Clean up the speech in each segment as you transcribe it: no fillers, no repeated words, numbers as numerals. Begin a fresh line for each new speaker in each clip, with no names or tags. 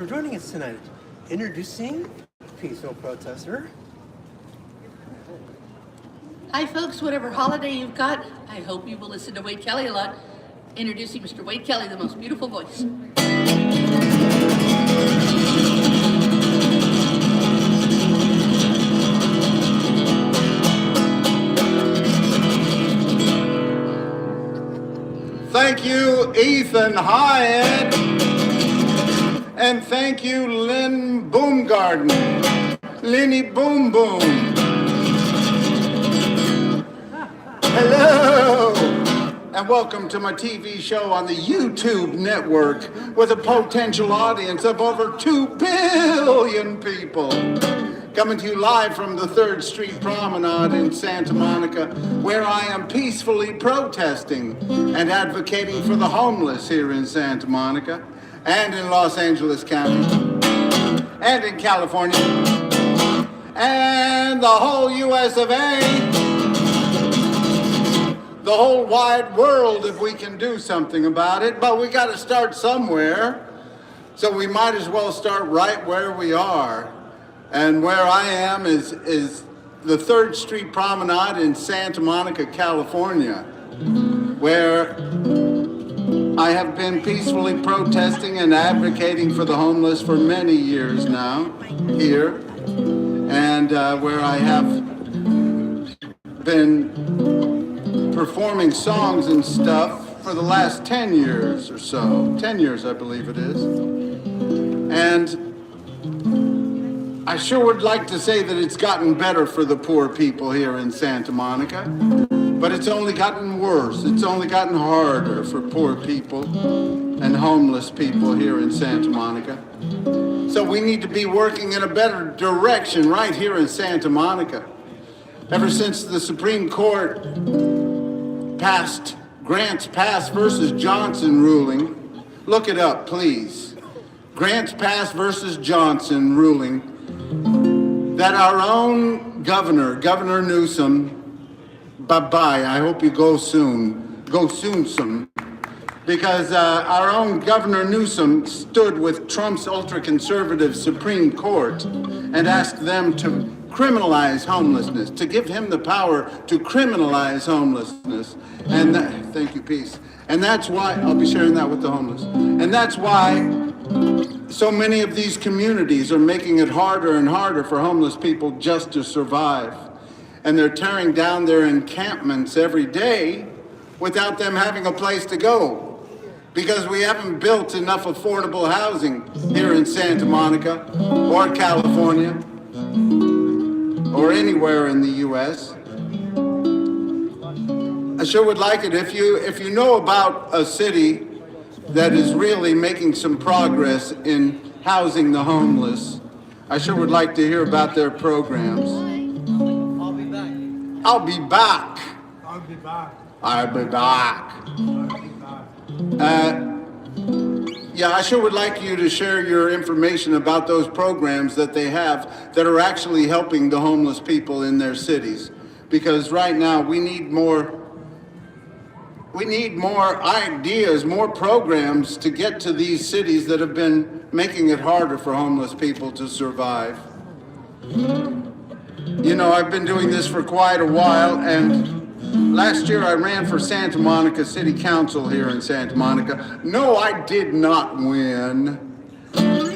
For joining us tonight. Introducing peaceful protester.
Hi folks, whatever holiday you've got, I hope you will listen to Wade Kelley a lot. Introducing Mr. Wade Kelley, the most beautiful voice.
Thank you, Ethan Hyatt. And thank you, Lynn Boomgarden. Lenny Boom Boom. Hello. And welcome to my TV show on the YouTube network with a potential audience of over 2 billion people. Coming to you live from the 3rd Street Promenade in Santa Monica, where I am peacefully protesting and advocating for the homeless here in Santa Monica and in Los Angeles County and in California and the whole US of A, the whole wide world if we can do something about it. But we got to start somewhere, so we might as well start right where we are. And where I am is the 3rd Street Promenade in Santa Monica, California, where I have been peacefully protesting and advocating for the homeless for many years now here, and where I have been performing songs and stuff for the last 10 years or so. 10 years, I believe it is. And I sure would like to say that it's gotten better for the poor people here in Santa Monica, but it's only gotten worse. It's only gotten harder for poor people and homeless people here in Santa Monica. So we need to be working in a better direction right here in Santa Monica. Ever since the Supreme Court passed Grants Pass versus Johnson ruling, look it up, please. Grants Pass versus Johnson ruling, that our own Governor Newsom, bye-bye, I hope you go soon some, because our own Governor Newsom stood with Trump's ultra-conservative Supreme Court and asked them to criminalize homelessness, to give him the power to criminalize homelessness. And thank you, peace. And that's why, I'll be sharing that with the homeless. And that's why so many of these communities are making it harder and harder for homeless people just to survive. And they're tearing down their encampments every day without them having a place to go, because we haven't built enough affordable housing here in Santa Monica or California or anywhere in the US. I sure would like it if you know about a city that is really making some progress in housing the homeless. I sure would like to hear about their programs.
I'll be back.
I'll be back.
I'll be back.
I'll be back.
I'll be back.
Yeah, I sure would like you to share your information about those programs that they have that are actually helping the homeless people in their cities. Because right now we need more ideas, more programs to get to these cities that have been making it harder for homeless people to survive. You know, I've been doing this for quite a while, and last year I ran for Santa Monica City Council here in Santa Monica. No, I did not win.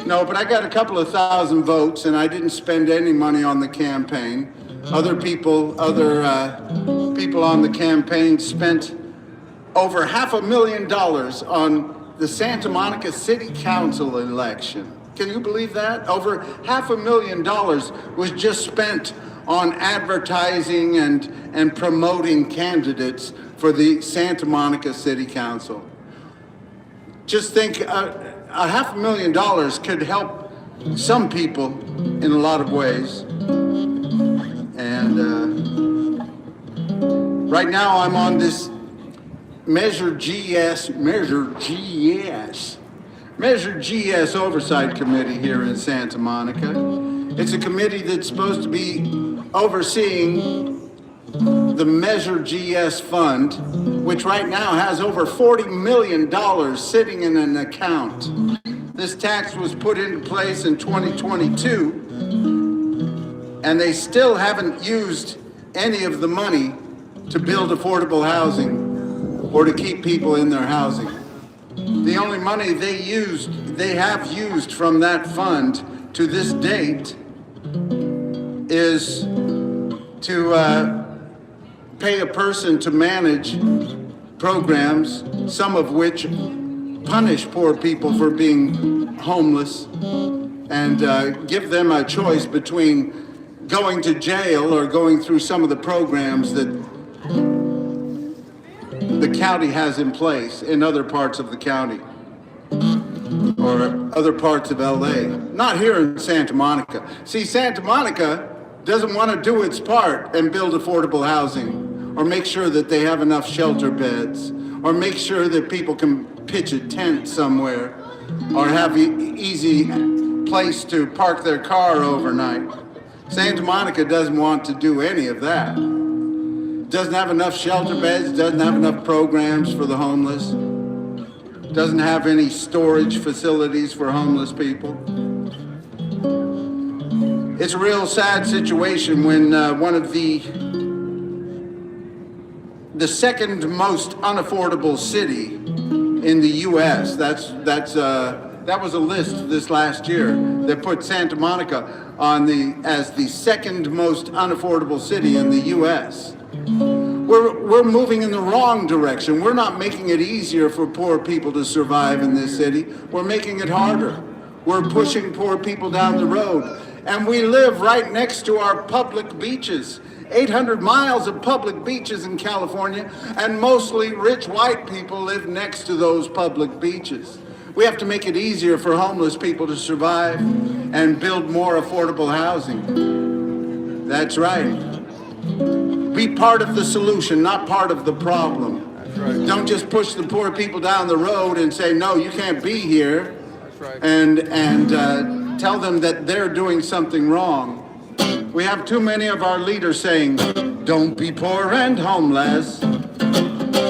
No, but I got a couple of thousand votes, and I didn't spend any money on the campaign. Other people on the campaign spent over $500,000 on the Santa Monica City Council election. Can you believe that? Over $500,000 was just spent on advertising and promoting candidates for the Santa Monica City Council. Just think, $500,000 could help some people in a lot of ways. And right now I'm on this Measure GS Oversight Committee here in Santa Monica. It's a committee that's supposed to be overseeing the Measure GS Fund, which right now has over $40 million sitting in an account. This tax was put into place in 2022, and they still haven't used any of the money to build affordable housing or to keep people in their housing. The only money they have used from that fund to this date is to pay a person to manage programs, some of which punish poor people for being homeless and give them a choice between going to jail or going through some of the programs that the county has in place in other parts of the county or other parts of LA. Not here in Santa Monica. See, Santa Monica doesn't want to do its part and build affordable housing or make sure that they have enough shelter beds or make sure that people can pitch a tent somewhere or have an easy place to park their car overnight. Santa Monica doesn't want to do any of that. Doesn't have enough shelter beds, doesn't have enough programs for the homeless, doesn't have any storage facilities for homeless people. It's a real sad situation when one of the second most unaffordable city in the U.S. That was a list this last year that put Santa Monica as the second most unaffordable city in the U.S. We're moving in the wrong direction. We're not making it easier for poor people to survive in this city. We're making it harder. We're pushing poor people down the road. And we live right next to our public beaches. 800 miles of public beaches in California, and mostly rich white people live next to those public beaches. We have to make it easier for homeless people to survive and build more affordable housing. That's right. Be part of the solution, not part of the problem.
That's right.
Don't just push the poor people down the road and say, no, you can't be here.
That's right.
And tell them that they're doing something wrong. We have too many of our leaders saying, don't be poor and homeless.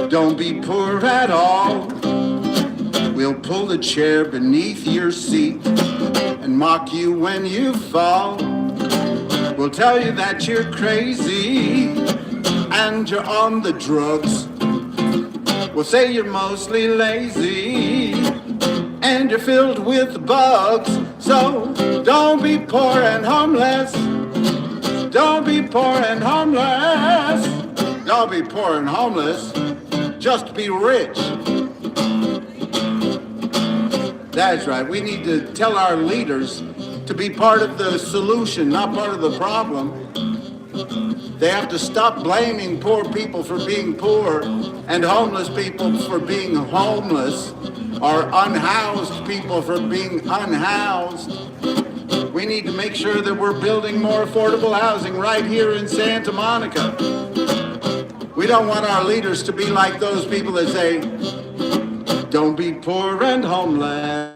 Don't be poor at all. We'll pull the chair beneath your seat and mock you when you fall. We'll tell you that you're crazy and you're on the drugs. We'll say you're mostly lazy and you're filled with bugs. So don't be poor and homeless. Don't be poor and homeless. Don't be poor and homeless. Just be rich. That's right. We need to tell our leaders to be part of the solution, not part of the problem. They have to stop blaming poor people for being poor and homeless people for being homeless or unhoused people for being unhoused. We need to make sure that we're building more affordable housing right here in Santa Monica. We don't want our leaders to be like those people that say, don't be poor and homeless.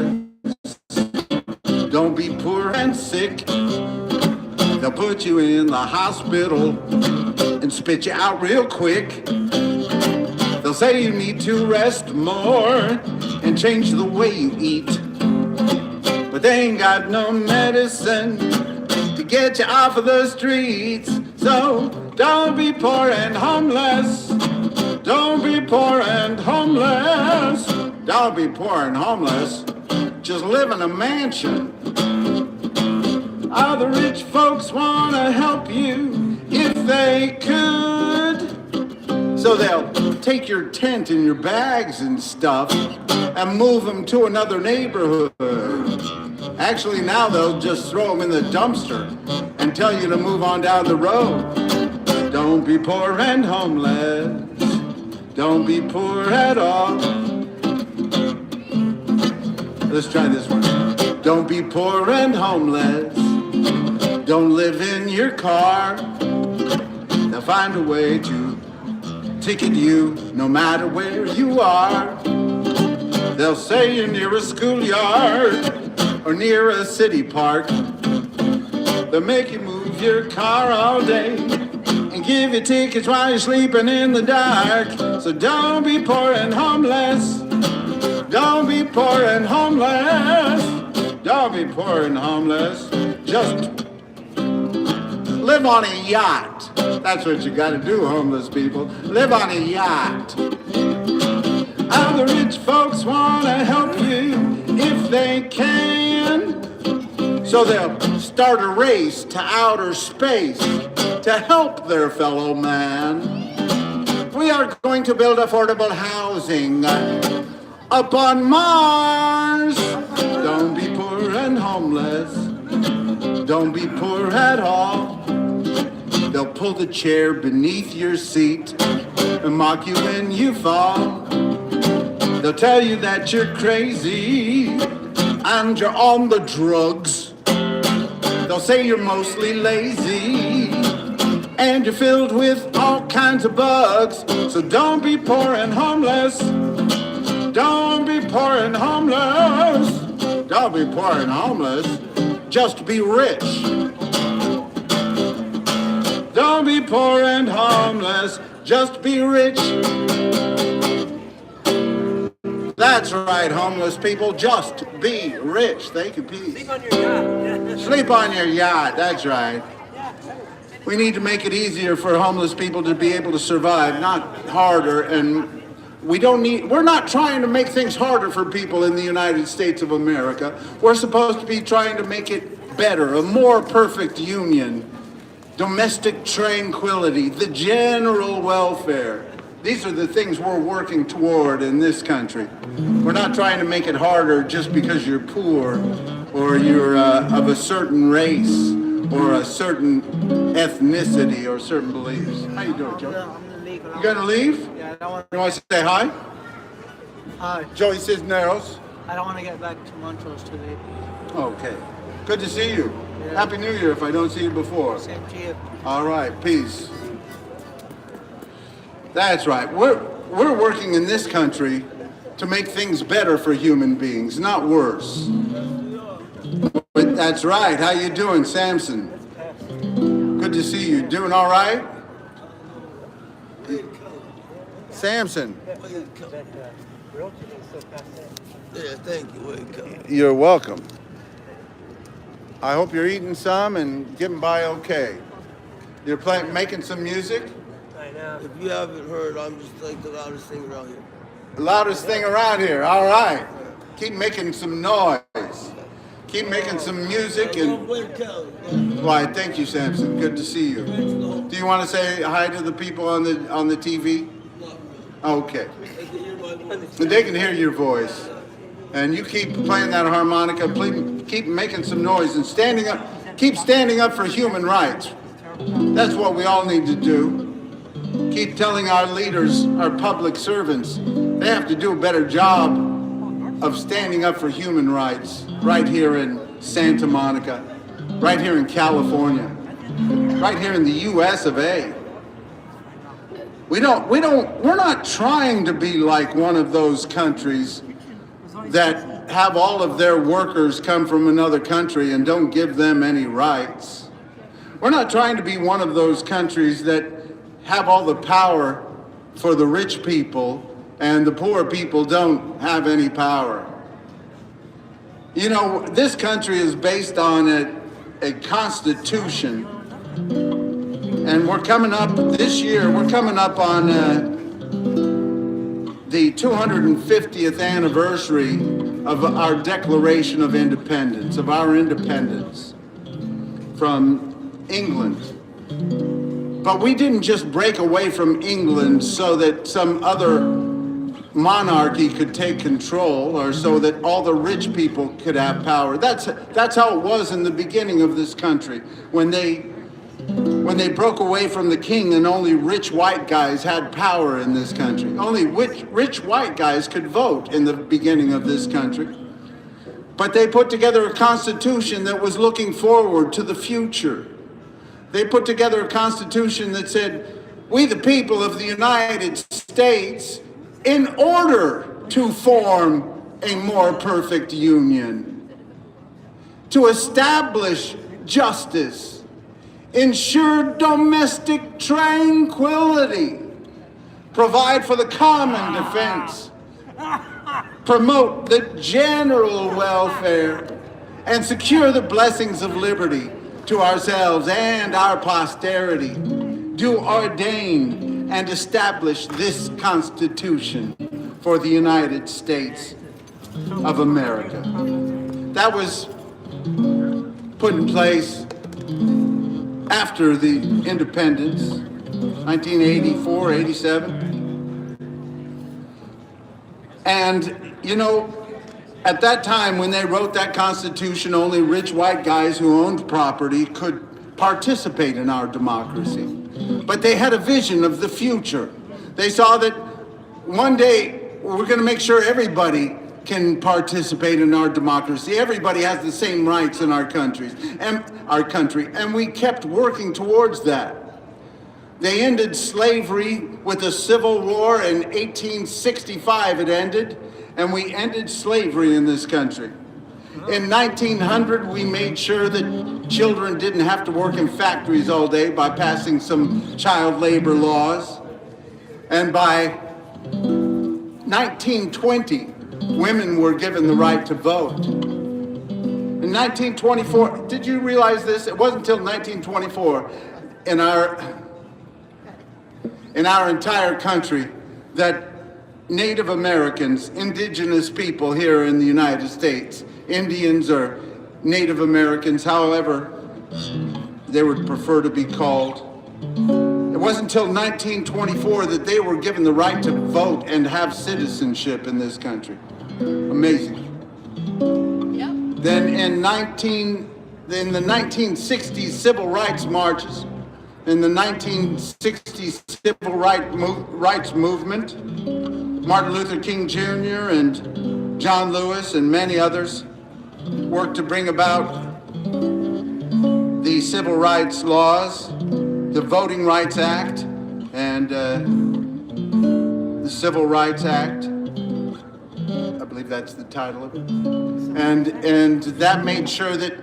Don't be poor and sick. They'll put you in the hospital and spit you out real quick. They'll say you need to rest more and change the way you eat. But they ain't got no medicine to get you off of the streets. So don't be poor and homeless. Don't be poor and homeless. Don't be poor and homeless. Just live in a mansion. All the rich folks want to help you if they could. So they'll take your tent and your bags and stuff and move them to another neighborhood. Actually, now they'll just throw them in the dumpster and tell you to move on down the road. Don't be poor and homeless. Don't be poor at all. Let's try this one. Don't be poor and homeless. Don't live in your car. They'll find a way to ticket you no matter where you are. They'll say you're near a schoolyard or near a city park. They'll make you move your car all day and give you tickets while you're sleeping in the dark. So don't be poor and homeless. Don't be poor and homeless. Don't be poor and homeless. Just live on a yacht. That's what you gotta do, homeless people. Live on a yacht. Other rich folks wanna help you if they can. So they'll start a race to outer space to help their fellow man. We are going to build affordable housing up on Mars. Don't be poor and homeless. Don't be poor at all. They'll pull the chair beneath your seat and mock you when you fall. They'll tell you that you're crazy and you're on the drugs. They'll say you're mostly lazy and you're filled with all kinds of bugs. So don't be poor and homeless. Don't be poor and homeless. Don't be poor and homeless. Just be rich. Don't be poor and homeless. Just be rich. That's right, homeless people. Just be rich. Thank you, peace.
Sleep on your yacht.
Sleep on your yacht. That's right. We need to make it easier for homeless people to be able to survive, not harder. And we're not trying to make things harder for people in the United States of America. We're supposed to be trying to make it better, a more perfect union, domestic tranquility, the general welfare. These are the things we're working toward in this country. We're not trying to make it harder just because you're poor or you're of a certain race or a certain ethnicity or certain beliefs. How you doing, Joe?
I'm gonna leave.
You gonna leave?
Yeah, I don't want.
You want to say hi?
Hi.
Joey Cisneros.
I don't want to get back to Montrose too late.
Okay. Good to see you.
Yeah.
Happy New Year if I don't see you before.
Same to you.
All right, peace. That's right. We're working in this country to make things better for human beings, not worse. But that's right. How you doing, Samson? Good to see you. Doing all right? Samson.
Yeah, thank you. Wake up.
You're welcome. I hope you're eating some and getting by okay. You're making some music?
I know.
If you haven't heard, I'm just like the loudest thing around here.
The loudest thing around here. All right. Keep making some noise. Keep making some music and. Why? Thank you, Samson. Good to see you. Do you want to say hi to the people on the TV? Okay. They can hear your voice, and you keep playing that harmonica. Please keep making some noise and standing up. Keep standing up for human rights. That's what we all need to do. Keep telling our leaders, our public servants, they have to do a better job of standing up for human rights right here in Santa Monica, right here in California, right here in the US of A. We're not trying to be like one of those countries that have all of their workers come from another country and don't give them any rights. We're not trying to be one of those countries that have all the power for the rich people and the poor people don't have any power. You know, this country is based on a constitution, and we're coming up this year, we're coming up on the 250th anniversary of our Declaration of Independence, of our independence from England. But we didn't just break away from England so that some other monarchy could take control or so that all the rich people could have power. That's how it was in the beginning of this country. When they broke away from the king and only rich white guys had power in this country. Only rich white guys could vote in the beginning of this country. But they put together a constitution that was looking forward to the future. They put together a constitution that said, we the people of the United States, in order to form a more perfect union, to establish justice, ensure domestic tranquility, provide for the common defense, promote the general welfare, and secure the blessings of liberty to ourselves and our posterity, do ordain and establish this Constitution for the United States of America. That was put in place after the independence, 1984, 87. And, you know, at that time when they wrote that Constitution, only rich white guys who owned property could participate in our democracy. But they had a vision of the future. They saw that one day we're going to make sure everybody can participate in our democracy. Everybody has the same rights in our country, and we kept working towards that. They ended slavery with a civil war in 1865. It ended, and we ended slavery in this country. In 1900, we made sure that children didn't have to work in factories all day by passing some child labor laws. And by 1920, women were given the right to vote. In 1924, did you realize this? It wasn't until 1924 in our entire country that Native Americans, indigenous people here in the United States, Indians or Native Americans, however they would prefer to be called. It wasn't until 1924 that they were given the right to vote and have citizenship in this country. Amazing.
Yep.
Then in the 1960s civil rights marches, in the 1960s civil rights movement, Martin Luther King Jr. and John Lewis and many others worked to bring about the civil rights laws, the Voting Rights Act, and the Civil Rights Act. I believe that's the title of it. And that made sure that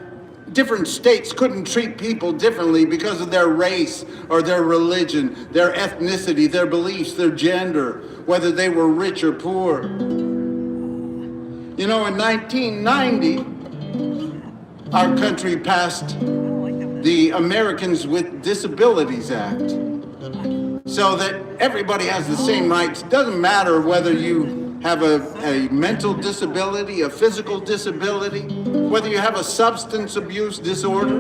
different states couldn't treat people differently because of their race or their religion, their ethnicity, their beliefs, their gender, whether they were rich or poor. You know, in 1990, our country passed the Americans with Disabilities Act, so that everybody has the same rights. Doesn't matter whether you have a mental disability, a physical disability, whether you have a substance abuse disorder.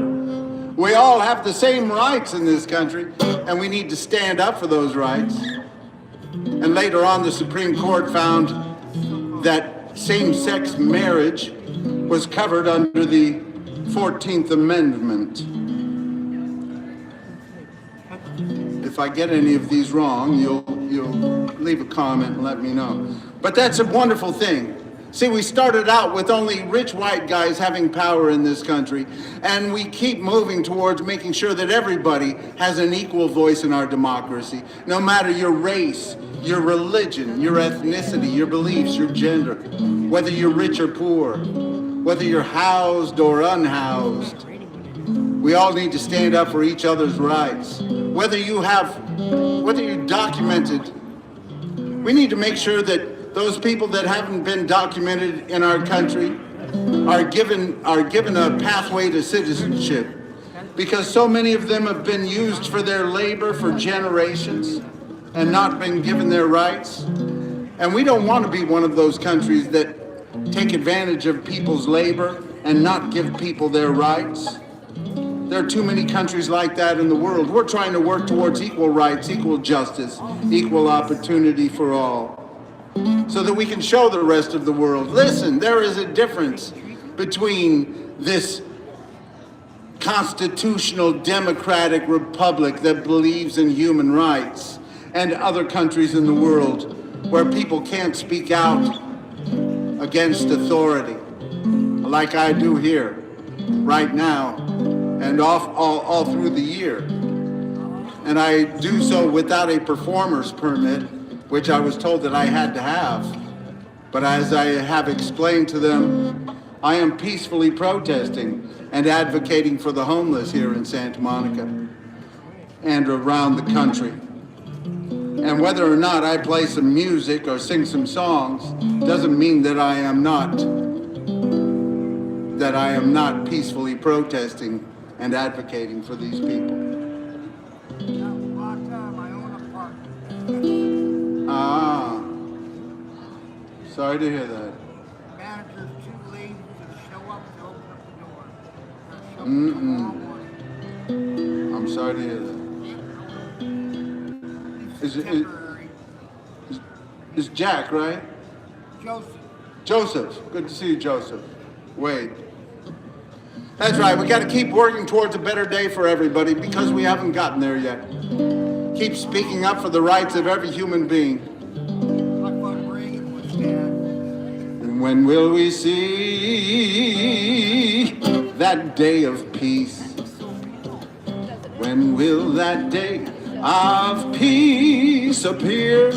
We all have the same rights in this country, and we need to stand up for those rights. And later on, the Supreme Court found that same-sex marriage was covered under the 14th Amendment. If I get any of these wrong, you'll leave a comment and let me know. But that's a wonderful thing. See, we started out with only rich white guys having power in this country, and we keep moving towards making sure that everybody has an equal voice in our democracy, no matter your race, your religion, your ethnicity, your beliefs, your gender, whether you're rich or poor, whether you're housed or unhoused. We all need to stand up for each other's rights. Whether you're documented, we need to make sure that those people that haven't been documented in our country are given a pathway to citizenship, because so many of them have been used for their labor for generations and not been given their rights. And we don't want to be one of those countries that take advantage of people's labor and not give people their rights. There are too many countries like that in the world. We're trying to work towards equal rights, equal justice, equal opportunity for all, so that we can show the rest of the world, listen, there is a difference between this constitutional democratic republic that believes in human rights and other countries in the world where people can't speak out against authority, like I do here right now and all through the year. And I do so without a performer's permit, which I was told that I had to have. But as I have explained to them, I am peacefully protesting and advocating for the homeless here in Santa Monica and around the country. And whether or not I play some music or sing some songs doesn't mean that I am not peacefully protesting and advocating for these people. Ah, sorry to hear that.
Manager's too lazy to show up to open up the door.
I'm sorry to hear that. Is Jack, right?
Joseph.
Joseph. Good to see you, Joseph. Wade. That's right. We got to keep working towards a better day for everybody because we haven't gotten there yet. Keep speaking up for the rights of every human being. And when will we see that day of peace? When will that day of peace appear?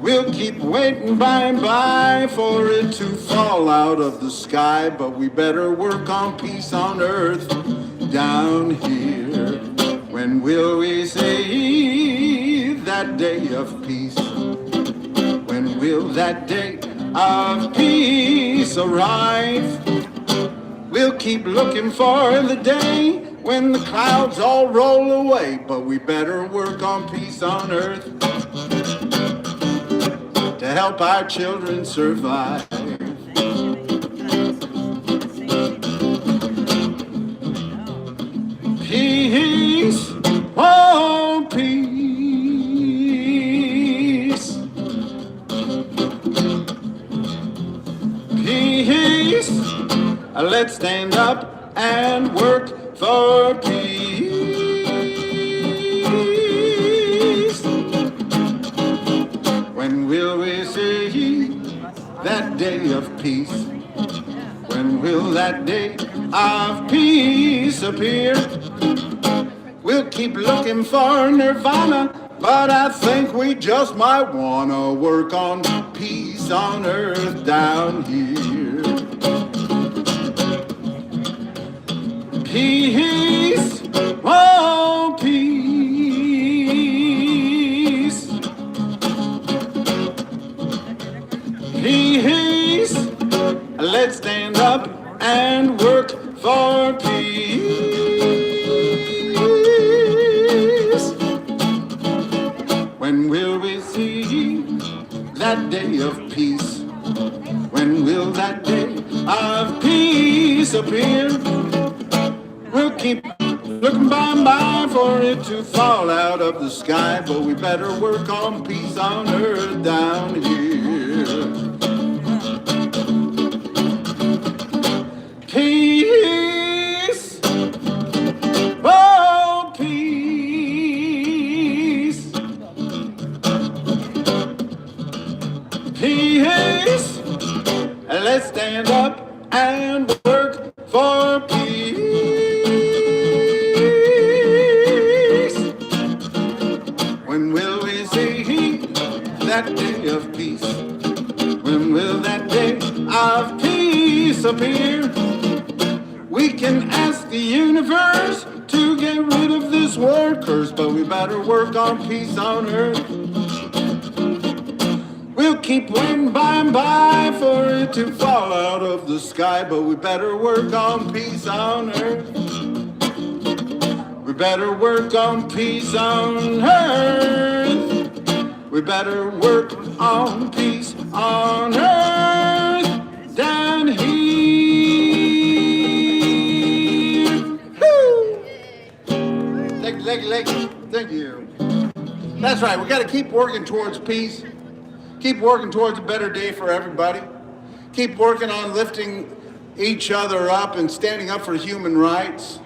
We'll keep waiting by and by for it to fall out of the sky, but we better work on peace on earth down here. When will we see that day of peace? When will that day of peace arrive? We'll keep looking for the day when the clouds all roll away, but we better work on peace on earth to help our children survive. Peace, oh peace. Peace, let's stand up and work for peace. When will we see that day of peace? When will that day of peace appear? We'll keep looking for nirvana, but I think we just might wanna work on peace on earth down here. Peace, oh peace. Peace, let's stand up and work for peace. When will we see that day of peace? When will that day of peace appear? We'll keep looking by and by for it to fall out of the sky, but we better work on peace on earth down here. Peace, oh peace. Peace, let's stand up and work for peace. When will we see that day of peace? When will that day of peace appear? We can ask the universe to get rid of this war curse, but we better work on peace on earth. We'll keep waiting by and by for it to fall out of the sky, but we better work on peace on earth. We better work on peace on earth. We better work on peace on earth down here. Woo! Thank you. That's right. We got to keep working towards peace. Keep working towards a better day for everybody. Keep working on lifting each other up and standing up for human rights.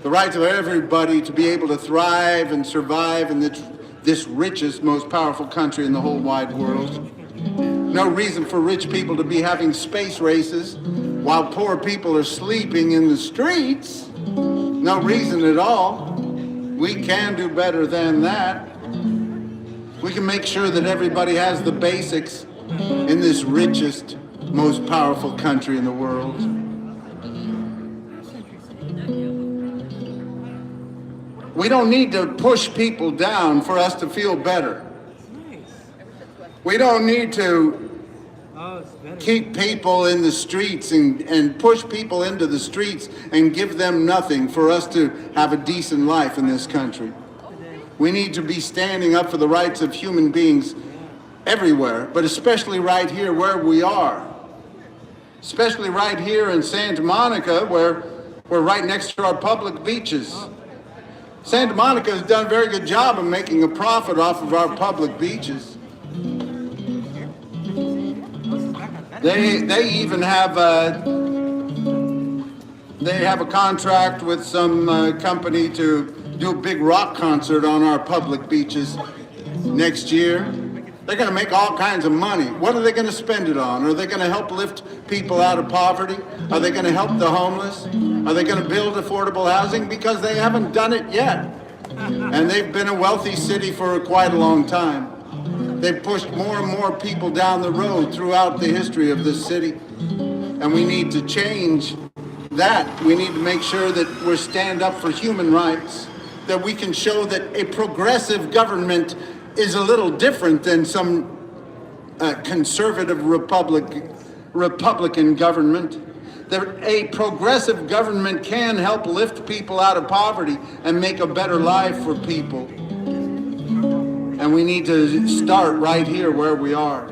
The rights of everybody to be able to thrive and survive in this richest, most powerful country in the whole wide world. No reason for rich people to be having space races while poor people are sleeping in the streets. No reason at all. We can do better than that. We can make sure that everybody has the basics in this richest, most powerful country in the world. We don't need to push people down for us to feel better. We don't need to keep people in the streets and push people into the streets and give them nothing for us to have a decent life in this country. We need to be standing up for the rights of human beings everywhere, but especially right here where we are. Especially right here in Santa Monica, where we're right next to our public beaches. Santa Monica has done a very good job of making a profit off of our public beaches. They even have a contract with some company to do a big rock concert on our public beaches next year. They're going to make all kinds of money. What are they going to spend it on? Are they going to help lift people out of poverty? Are they going to help the homeless? Are they going to build affordable housing? Because they haven't done it yet. And they've been a wealthy city for quite a long time. They've pushed more and more people down the road throughout the history of this city. And we need to change that. We need to make sure that we stand up for human rights, that we can show that a progressive government is a little different than some conservative Republican government. That a progressive government can help lift people out of poverty and make a better life for people. And we need to start right here where we are.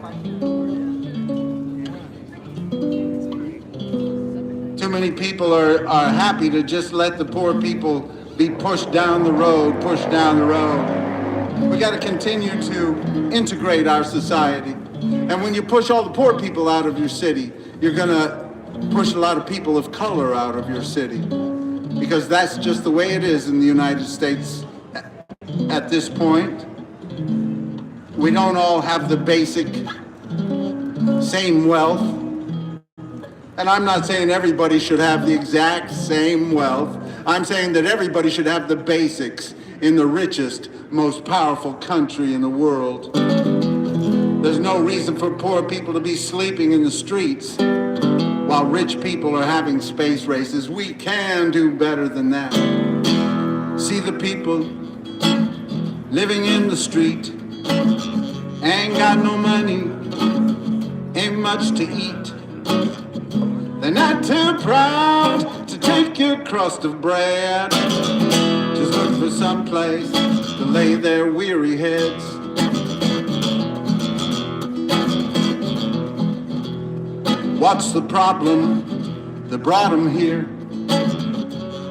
Too many people are happy to just let the poor people be pushed down the road. We got to continue to integrate our society. And when you push all the poor people out of your city, you're going to push a lot of people of color out of your city. Because that's just the way it is in the United States at this point. We don't all have the basic same wealth. And I'm not saying everybody should have the exact same wealth. I'm saying that everybody should have the basics in the richest, most powerful country in the world. There's no reason for poor people to be sleeping in the streets while rich people are having space races. We can do better than that. See the people living in the street, ain't got no money, ain't much to eat. They're not too proud to take your crust of bread. Just look for some place to lay their weary heads. What's the problem that brought them here?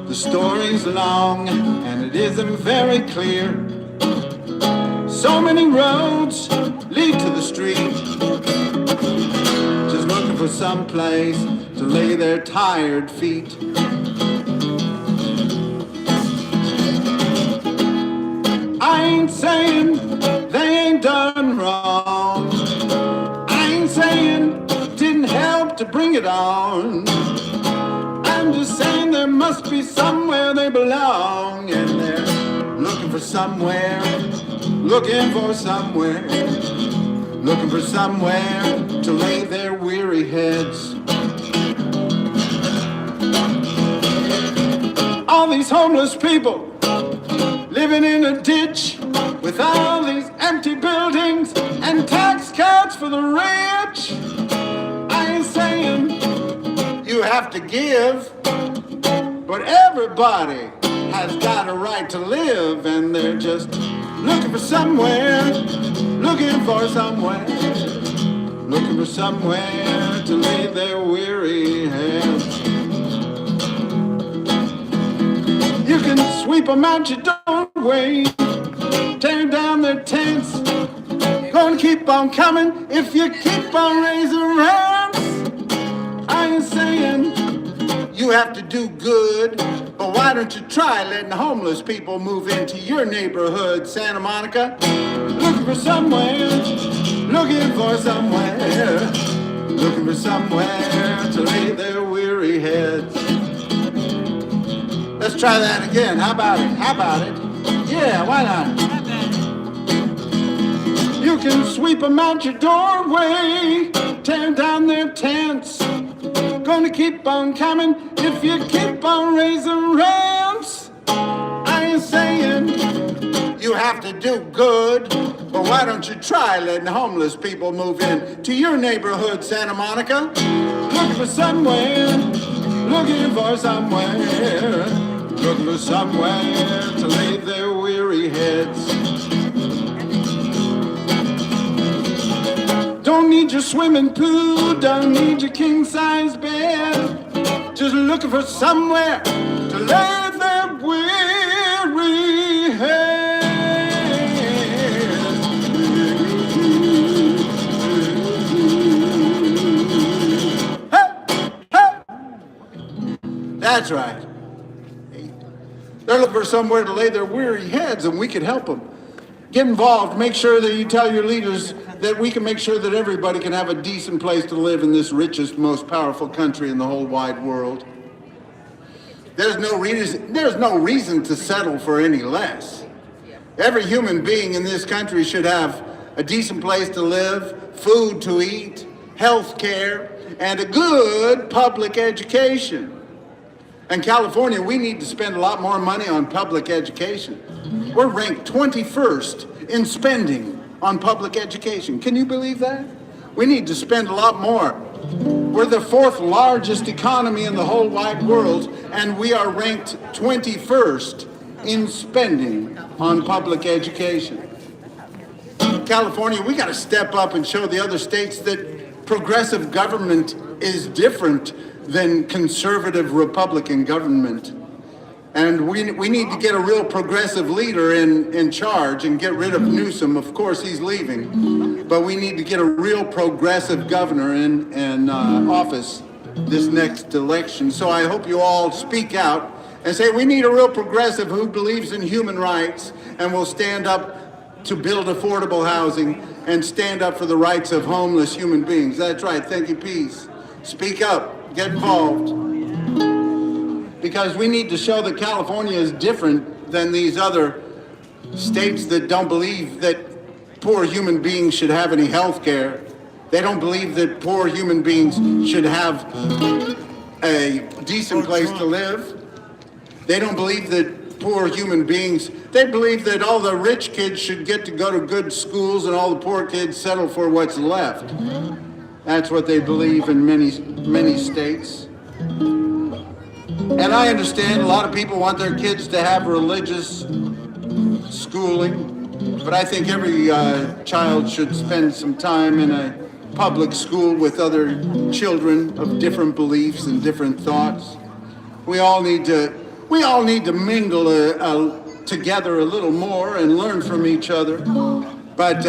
The story's long and it isn't very clear. So many roads lead to the street. Just looking for some place to lay their tired feet. I ain't saying they ain't done wrong. I ain't saying didn't help to bring it on. I'm just saying there must be somewhere they belong. And they're looking for somewhere, looking for somewhere, looking for somewhere to lay their weary heads. All these homeless people living in a ditch with all these empty buildings and tax cuts for the rich. I ain't saying you have to give, but everybody has got a right to live, and they're just looking for somewhere, looking for somewhere, looking for somewhere to lay their weary heads. You can sweep them out your doorway, tear down their tents. Gonna keep on coming if you keep on raising rents. I ain't saying you have to do good, but why don't you try letting homeless people move into your neighborhood, Santa Monica? Looking for somewhere, looking for somewhere, looking for somewhere to lay their weary heads. Let's try that again. How about it? How about it? Yeah, why not? You can sweep them out your doorway, tear down their tents. Gonna keep on coming if you keep on raising rents. I ain't saying have to do good. But why don't you try letting homeless people move in to your neighborhood, Santa Monica? Looking for somewhere, looking for somewhere, looking for somewhere to lay their weary heads. Don't need your swimming pool, don't need your king-size bed. Just looking for somewhere to lay their weary heads. Hey, hey. That's right. They're looking for somewhere to lay their weary heads, and we can help them. Get involved. Make sure that you tell your leaders that we can make sure that everybody can have a decent place to live in this richest, most powerful country in the whole wide world. There's no reason to settle for any less. Every human being in this country should have a decent place to live, food to eat, health care, and a good public education. In California, we need to spend a lot more money on public education. We're ranked 21st in spending on public education. Can you believe that? We need to spend a lot more. We're the 4th largest economy in the whole wide world, and we are ranked 21st in spending on public education. California, we got to step up and show the other states that progressive government is different than conservative Republican government. And we need to get a real progressive leader in charge and get rid of Newsom. Of course, he's leaving. But we need to get a real progressive governor in office this next election. So I hope you all speak out and say we need a real progressive who believes in human rights and will stand up to build affordable housing and stand up for the rights of homeless human beings. That's right. Thank you, peace. Speak up. Get involved. Because we need to show that California is different than these other states that don't believe that poor human beings should have any health care. They don't believe that poor human beings should have a decent place to live. They don't believe that poor human beings, they believe that all the rich kids should get to go to good schools and all the poor kids settle for what's left. That's what they believe in many states. And I understand a lot of people want their kids to have religious schooling, but I think every child should spend some time in a public school with other children of different beliefs and different thoughts. We all need to mingle together a little more and learn from each other. But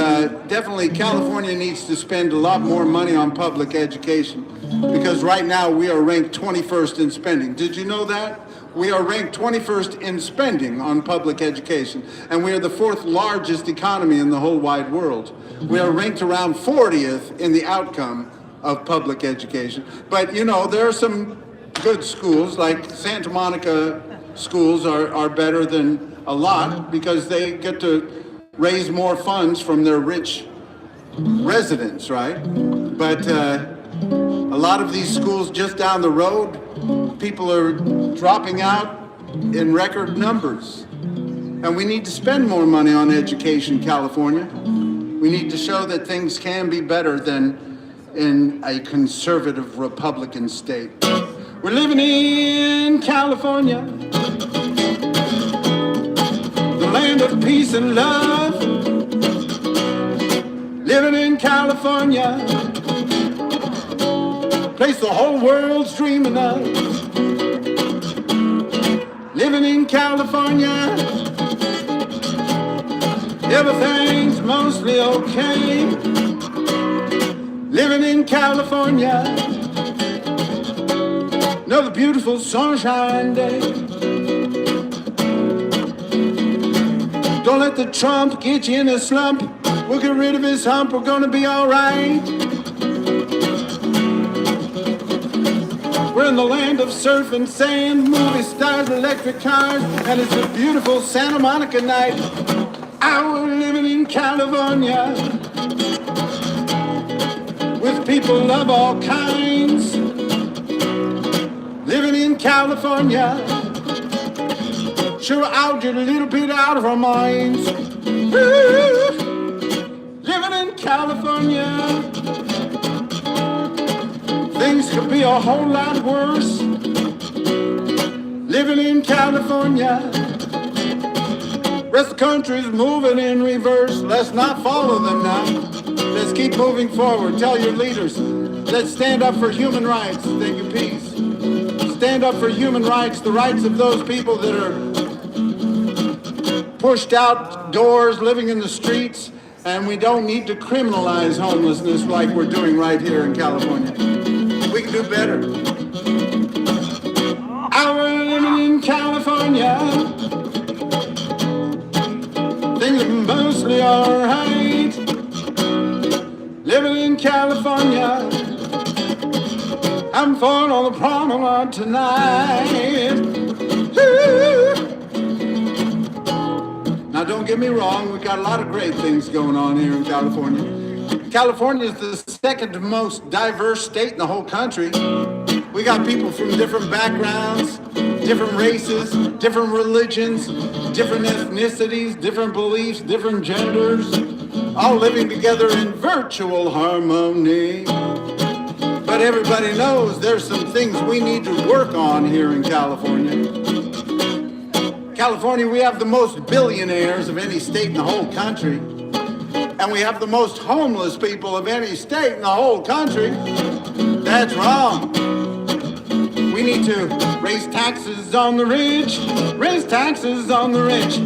definitely California needs to spend a lot more money on public education, because right now we are ranked 21st in spending. Did you know that? We are ranked 21st in spending on public education, and we are the 4th largest economy in the whole wide world. We are ranked around 40th in the outcome of public education. But you know, there are some good schools, like Santa Monica schools are better than a lot because they get to raise more funds from their rich residents, right? But a lot of these schools just down the road, people are dropping out in record numbers. And we need to spend more money on education, California. We need to show that things can be better than in a conservative Republican state. We're living in California, the land of peace and love. Living in California, place the whole world's dreaming of. Living in California, everything's mostly okay. Living in California, another beautiful sunshine day. Don't let the Trump get you in a slump. We'll get rid of his hump, we're gonna be all right. We're in the land of surf and sand, movie stars, electric cars, and it's a beautiful Santa Monica night. We're living in California, with people of all kinds. Living in California, sure out, get a little bit out of our minds. Living in California, things could be a whole lot worse. Living in California, rest of the country's moving in reverse. Let's not follow them now. Let's keep moving forward. Tell your leaders, let's stand up for human rights. Thank you, peace. Stand up for human rights, the rights of those people that are pushed outdoors, living in the streets, and we don't need to criminalize homelessness like we're doing right here in California. We can do better. Our living in California, things are mostly alright. Living in California, I'm falling on the promenade tonight. Ooh. Now don't get me wrong, we got a lot of great things going on here in California. California is the second most diverse state in the whole country. We got people from different backgrounds, different races, different religions, different ethnicities, different beliefs, different genders, all living together in virtual harmony. But everybody knows there's some things we need to work on here in California. California, we have the most billionaires of any state in the whole country. And we have the most homeless people of any state in the whole country. That's wrong. We need to raise taxes on the rich, raise taxes on the rich,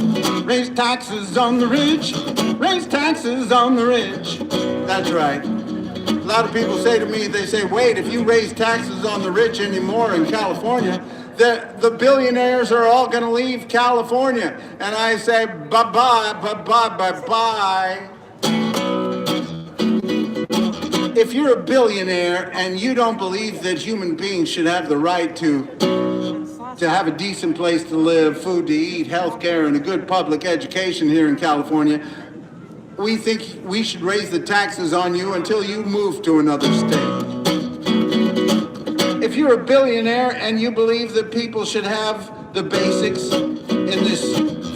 raise taxes on the rich, raise taxes on the rich. That's right. A lot of people say to me, they say, wait, if you raise taxes on the rich anymore in California, the billionaires are all going to leave California. And I say, bye-bye, bye-bye, bye-bye. If you're a billionaire and you don't believe that human beings should have the right to have a decent place to live, food to eat, health care, and a good public education here in California, we think we should raise the taxes on you until you move to another state. If you're a billionaire and you believe that people should have the basics in this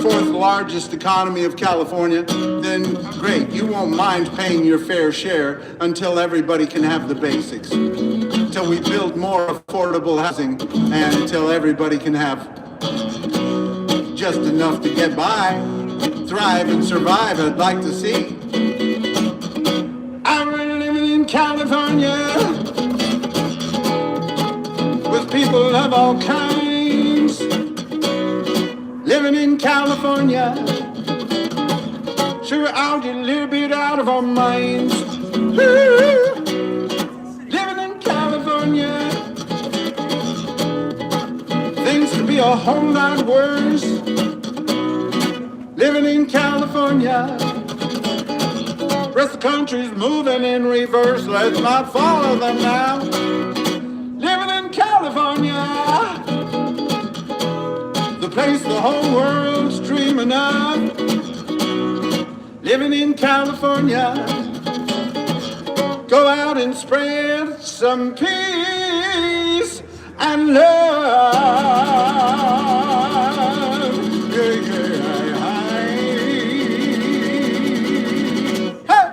fourth largest economy of California, then great, you won't mind paying your fair share until everybody can have the basics. Until we build more affordable housing and until everybody can have just enough to get by, thrive and survive, I'd like to see. I'm living in California with people of all kinds. Living in California, sure I'll get a little bit out of our minds. Ooh. Living in California, things could be a whole lot worse. Living in California, rest of the country's moving in reverse. Let's not follow them now. Living in California, the place the whole world's dreaming of. Living in California, go out and spread some peace and love. Yeah, yeah, hey, hey.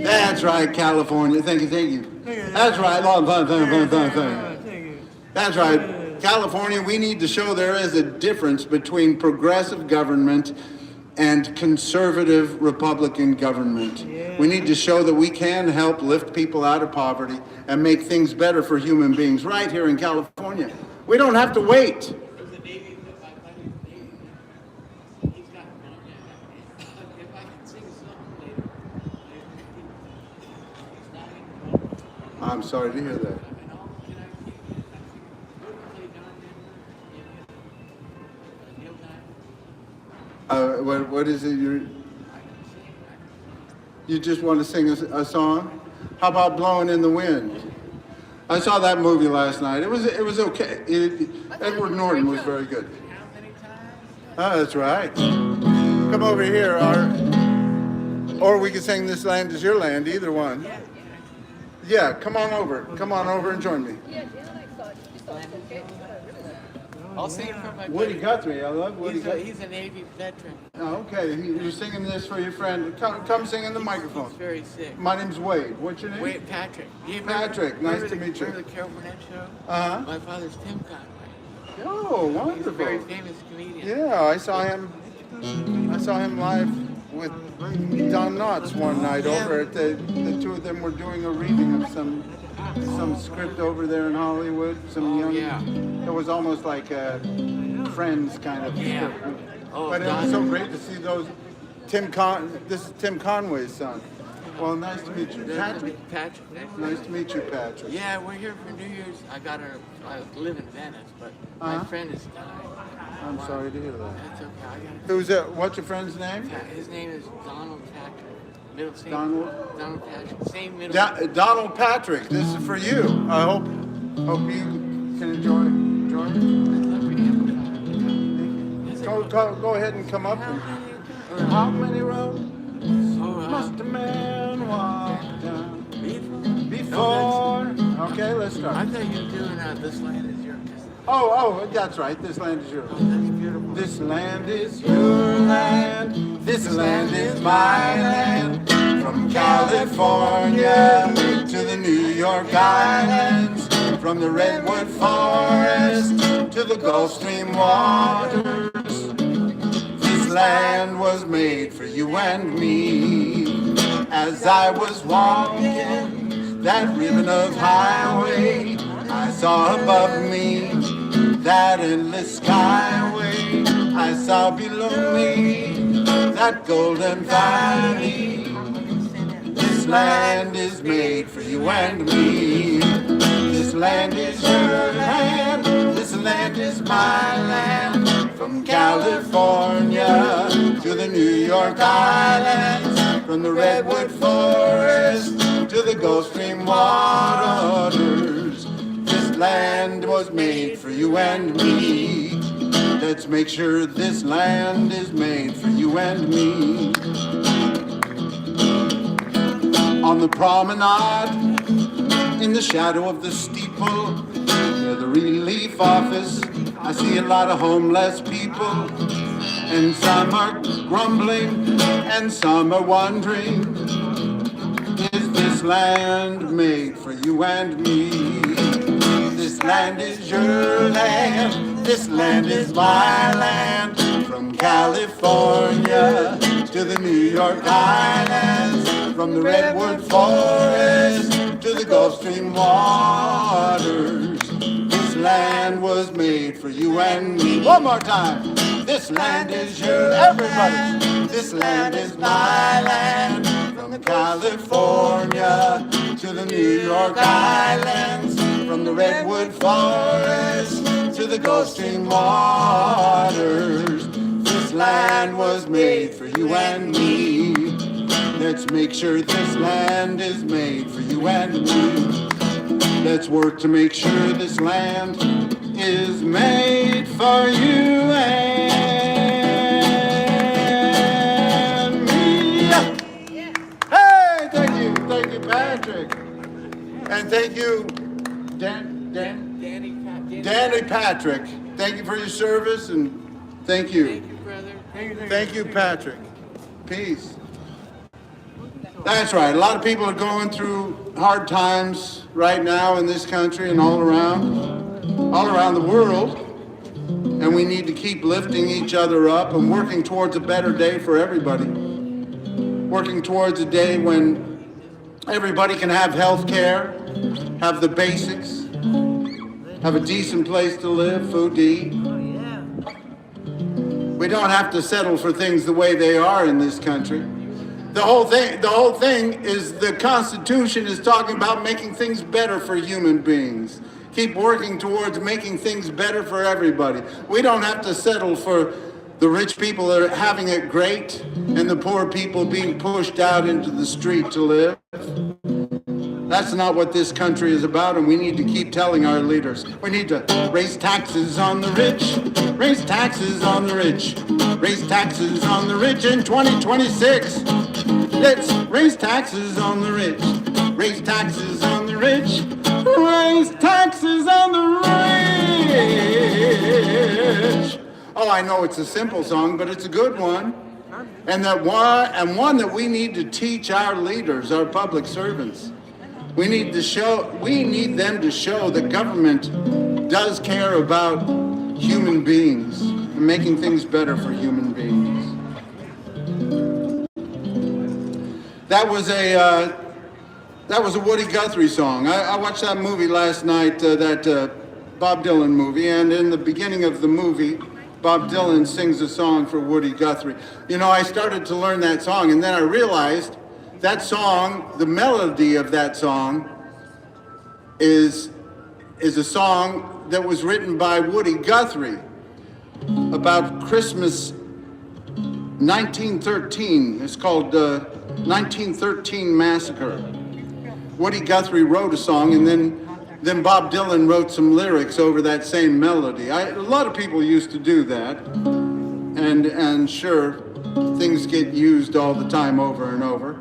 That's right, California. Thank you, thank you. That's right. That's right. California, we need to show there is a difference between progressive government and conservative Republican government. We need to show that we can help lift people out of poverty and make things better for human beings right here in California. We don't have to wait. I'm sorry to hear that. What is it you just want to sing a song? How about Blowing in the Wind? I saw that movie last night. It was okay. Edward Norton was very good. Oh, that's right. Come over here, or we can sing This Land Is Your Land, either one. Yeah, come on over. Come on over and join me.
I'll sing it for my
Woody
buddy.
Guthrie, I love Woody
He's
Guthrie.
he's a Navy veteran.
Oh, okay, you're singing this for your friend. Come sing in the microphone.
He's very sick.
My name's Wade. What's your name?
Wait, Patrick. You
Patrick, nice to meet you.
Remember the Carol Burnett show?
Uh-huh.
My father's Tim Conway.
Oh,
He's a
wonderful.
very famous comedian.
Yeah, I saw him live with Don Knotts one night over at the two of them were doing a reading of some script over there in Hollywood. Some young.
yeah.
It was almost like a Friends kind of
Yeah.
script.
Oh,
But it was so great to see those. This is Tim Conway's son. Well, nice to meet you, Patrick.
Patrick.
Nice to meet you, Patrick.
Yeah, we're here for New Year's. I live in Venice, but my
Uh-huh.
friend is dying.
I'm sorry to hear that.
That's okay. I got
Who's that? What's your friend's name?
His name is Donald Patrick. Same,
Donald?
Donald Patrick. Same middle.
Donald Patrick, this is for you. I hope you can enjoy it. Go ahead and come up. How many roads must a man walk down before? Okay, let's
I
start.
thought you were doing This Land Is Yours.
Oh, that's right. This land is yours.
Oh, that's beautiful.
This land is your land. This land is my land. From California to the New York Islands, from the Redwood Forest to the Gulf Stream waters. This land was made for you and me. As I was walking that ribbon of highway, I saw above me that endless skyway. I saw below me that golden valley. This land is made for you and me. This land is your land. This land is my land. From California to the New York Islands, from the Redwood Forest to the Gulf Stream waters. This land was made for you and me. Let's make sure this land is made for you and me. On the promenade, in the shadow of the steeple, near the relief office, I see a lot of homeless people. And some are grumbling, and some are wondering, is this land made for you and me? This land is your land, this land is my land. From California to the New York Islands, from the Redwood Forest to the Gulf Stream waters. This land was made for you and me. One more time. This land is your everybody. This land is my land. From California to the New York Islands, from the Redwood Forest to the Gulf Stream waters. This land was made for you and me. Let's make sure this land is made for you and me. Let's work to make sure this land is made for you and me. Hey, thank you, Patrick. And thank you, Danny Patrick. Thank you for your service and thank you.
Thank you, brother.
Thank you, Patrick. Peace. That's right. A lot of people are going through hard times right now in this country and all around the world. And we need to keep lifting each other up and working towards a better day for everybody. Working towards a day when everybody can have health care, have the basics, have a decent place to live, food to eat. We don't have to settle for things the way they are in this country. The whole thing is the Constitution is talking about making things better for human beings. Keep working towards making things better for everybody. We don't have to settle for the rich people that are having it great and the poor people being pushed out into the street to live. That's not what this country is about, and we need to keep telling our leaders. We need to raise taxes on the rich, raise taxes on the rich, raise taxes on the rich in 2026. Let's raise taxes on the rich, Raise taxes on the rich, raise taxes on the rich. Oh, I know it's a simple song, but it's a good one. And one that we need to teach our leaders, our public servants. We need them to show that government does care about human beings and making things better for human beings. That was a Woody Guthrie song. I watched that movie last night, that Bob Dylan movie, and in the beginning of the movie, Bob Dylan sings a song for Woody Guthrie. You know, I started to learn that song, and then I realized that song, the melody of that song, is a song that was written by Woody Guthrie about Christmas 1913. It's called 1913 Massacre. Woody Guthrie wrote a song, and then Bob Dylan wrote some lyrics over that same melody. A lot of people used to do that, and sure, things get used all the time over and over.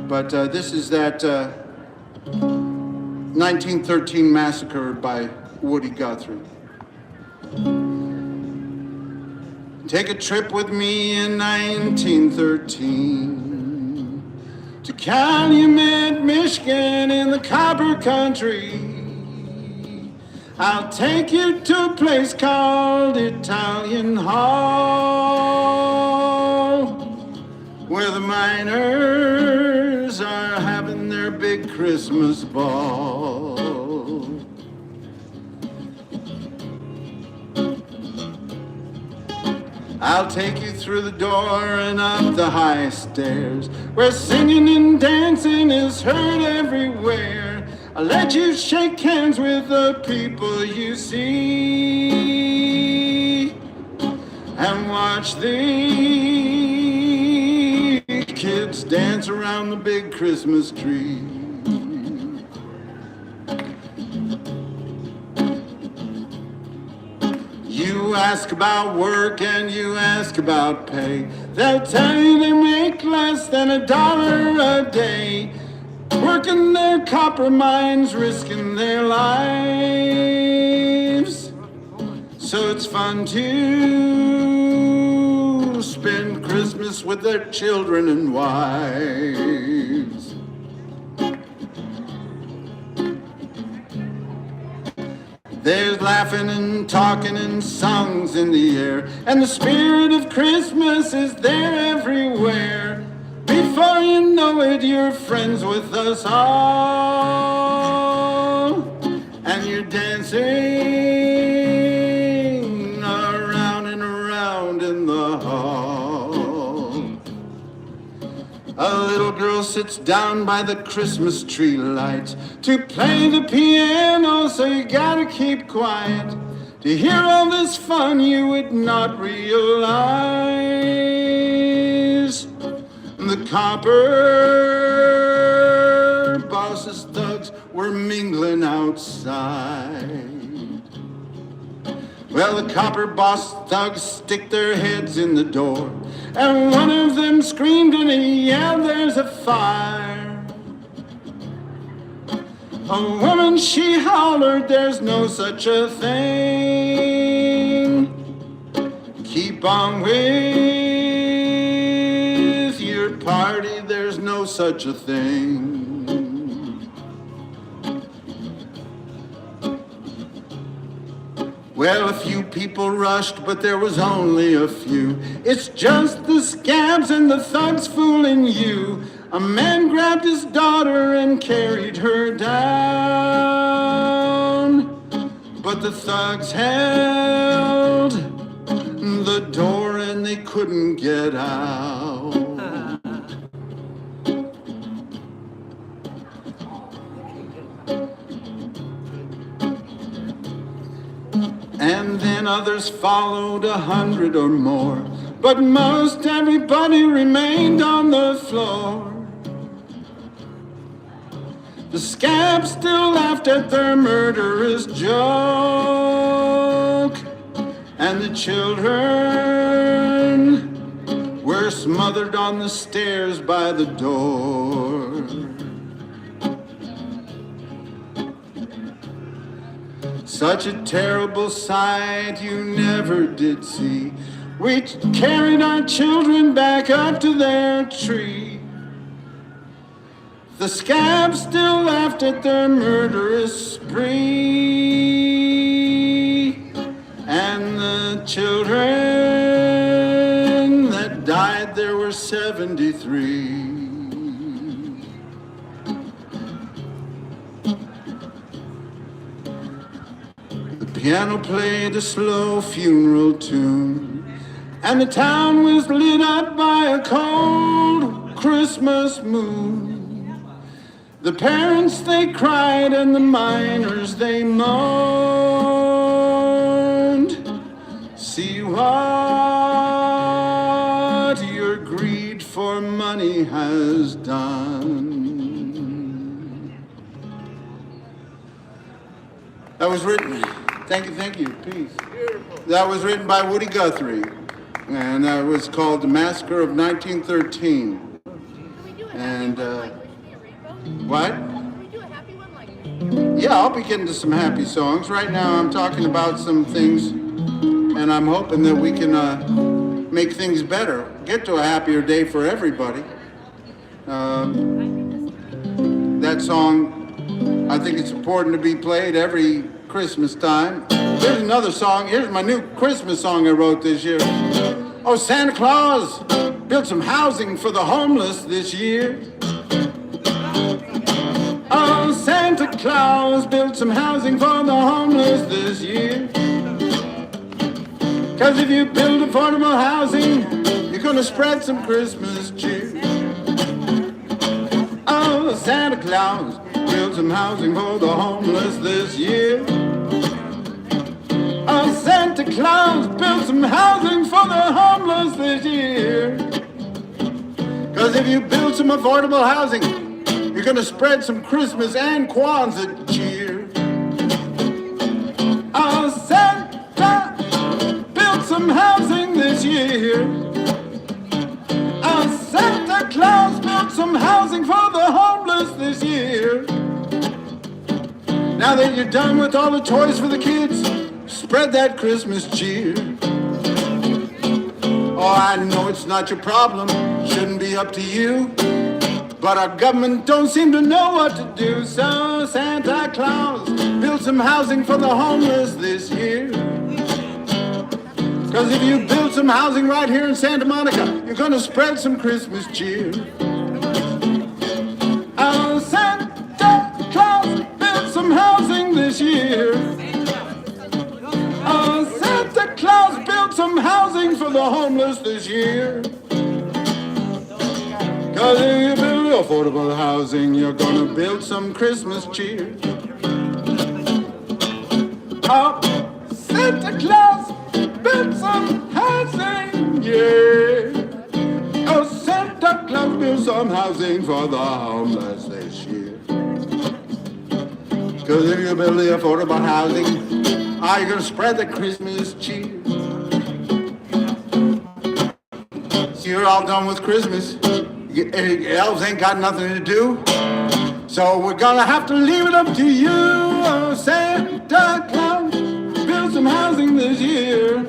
But this is that 1913 Massacre by Woody Guthrie. Take a trip with me in 1913 to Calumet, Michigan in the Copper Country. I'll take you to a place called Italian Hall, where the miners are having their big Christmas ball. I'll take you through the door and up the high stairs, where singing and dancing is heard everywhere. I'll let you shake hands with the people you see, and watch the kids dance around the big Christmas tree. You ask about work and you ask about pay. They'll tell you they make less than $1 a day, working their copper mines, risking their lives. So it's fun to spend Christmas with their children and wives. There's laughing and talking and songs in the air, and the spirit of Christmas is there everywhere. Before you know it, you're friends with us all, and you're dancing around and around in the hall. A little girl sits down by the Christmas tree lights to play the piano, so you gotta keep quiet to hear all this fun you would not realize. The copper boss's thugs were mingling outside. Well, the copper boss thugs stick their heads in the door, and one of them screamed and he yelled, "There's a fire." A woman, she hollered, "There's no such a thing. Keep on with your party, there's no such a thing." Well, a few people rushed, but there was only a few. It's just the scabs and the thugs fooling you. A man grabbed his daughter and carried her down, but the thugs held the door and they couldn't get out. And then others followed, 100 or more, but most everybody remained on the floor. The scabs still laughed at their murderous joke, and the children were smothered on the stairs by the door. Such a terrible sight you never did see. We carried our children back up to their tree. The scabs still laughed at their murderous spree. And the children that died there were 73. The piano played a slow funeral tune, and the town was lit up by a cold Christmas moon. The parents, they cried, and the miners, they moaned. See what your greed for money has done. That was written, thank you, peace. That was written by Woody Guthrie, and that was called The Massacre of 1913. And, what? Yeah, I'll be getting to some happy songs. Right now I'm talking about some things, and I'm hoping that we can make things better, get to a happier day for everybody. That song, I think it's important to be played every Christmas time. Here's another song. Here's my new Christmas song I wrote this year. Oh, Santa Claus built some housing for the homeless this year. Oh, Santa Claus built some housing for the homeless this year. 'Cause if you build affordable housing, you're gonna spread some Christmas cheer. Oh, Santa Claus built some housing for the homeless this year. Oh, Santa Claus built some housing for the homeless this year. 'Cause if you build some affordable housing, you're gonna spread some Christmas and Kwanzaa cheer. Oh, Santa built some housing this year. Oh, Santa Claus built some housing for the homeless this year. Now that you're done with all the toys for the kids, spread that Christmas cheer. Oh, I know it's not your problem, shouldn't be up to you, but our government don't seem to know what to do. So Santa Claus built some housing for the homeless this year. 'Cause if you build some housing right here in Santa Monica, you're gonna spread some Christmas cheer. Oh, Santa Claus built some housing this year. Oh, Santa Claus built some housing for the homeless this year. 'Cause if you build affordable housing, you're gonna build some Christmas cheer. Oh, Santa Claus built some housing, yeah. Oh, Santa Claus built some housing for the homeless this year. 'Cause if you build the affordable housing, are you gonna spread the Christmas cheer? So you're all done with Christmas. Elves ain't got nothing to do, so we're gonna have to leave it up to you. Oh, Santa Claus build some housing this year.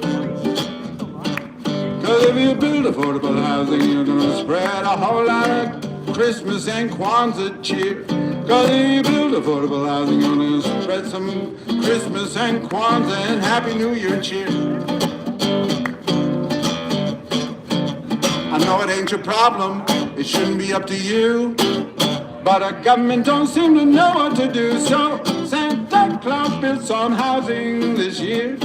'Cause if you build affordable housing, you're gonna spread a whole lot of Christmas and Kwanzaa cheer. 'Cause if you build affordable housing, you're gonna spread some Christmas and Kwanzaa and Happy New Year cheer. I know it ain't your problem, it shouldn't be up to you, but our government don't seem to know what to do. So Santa Claus built some housing this year.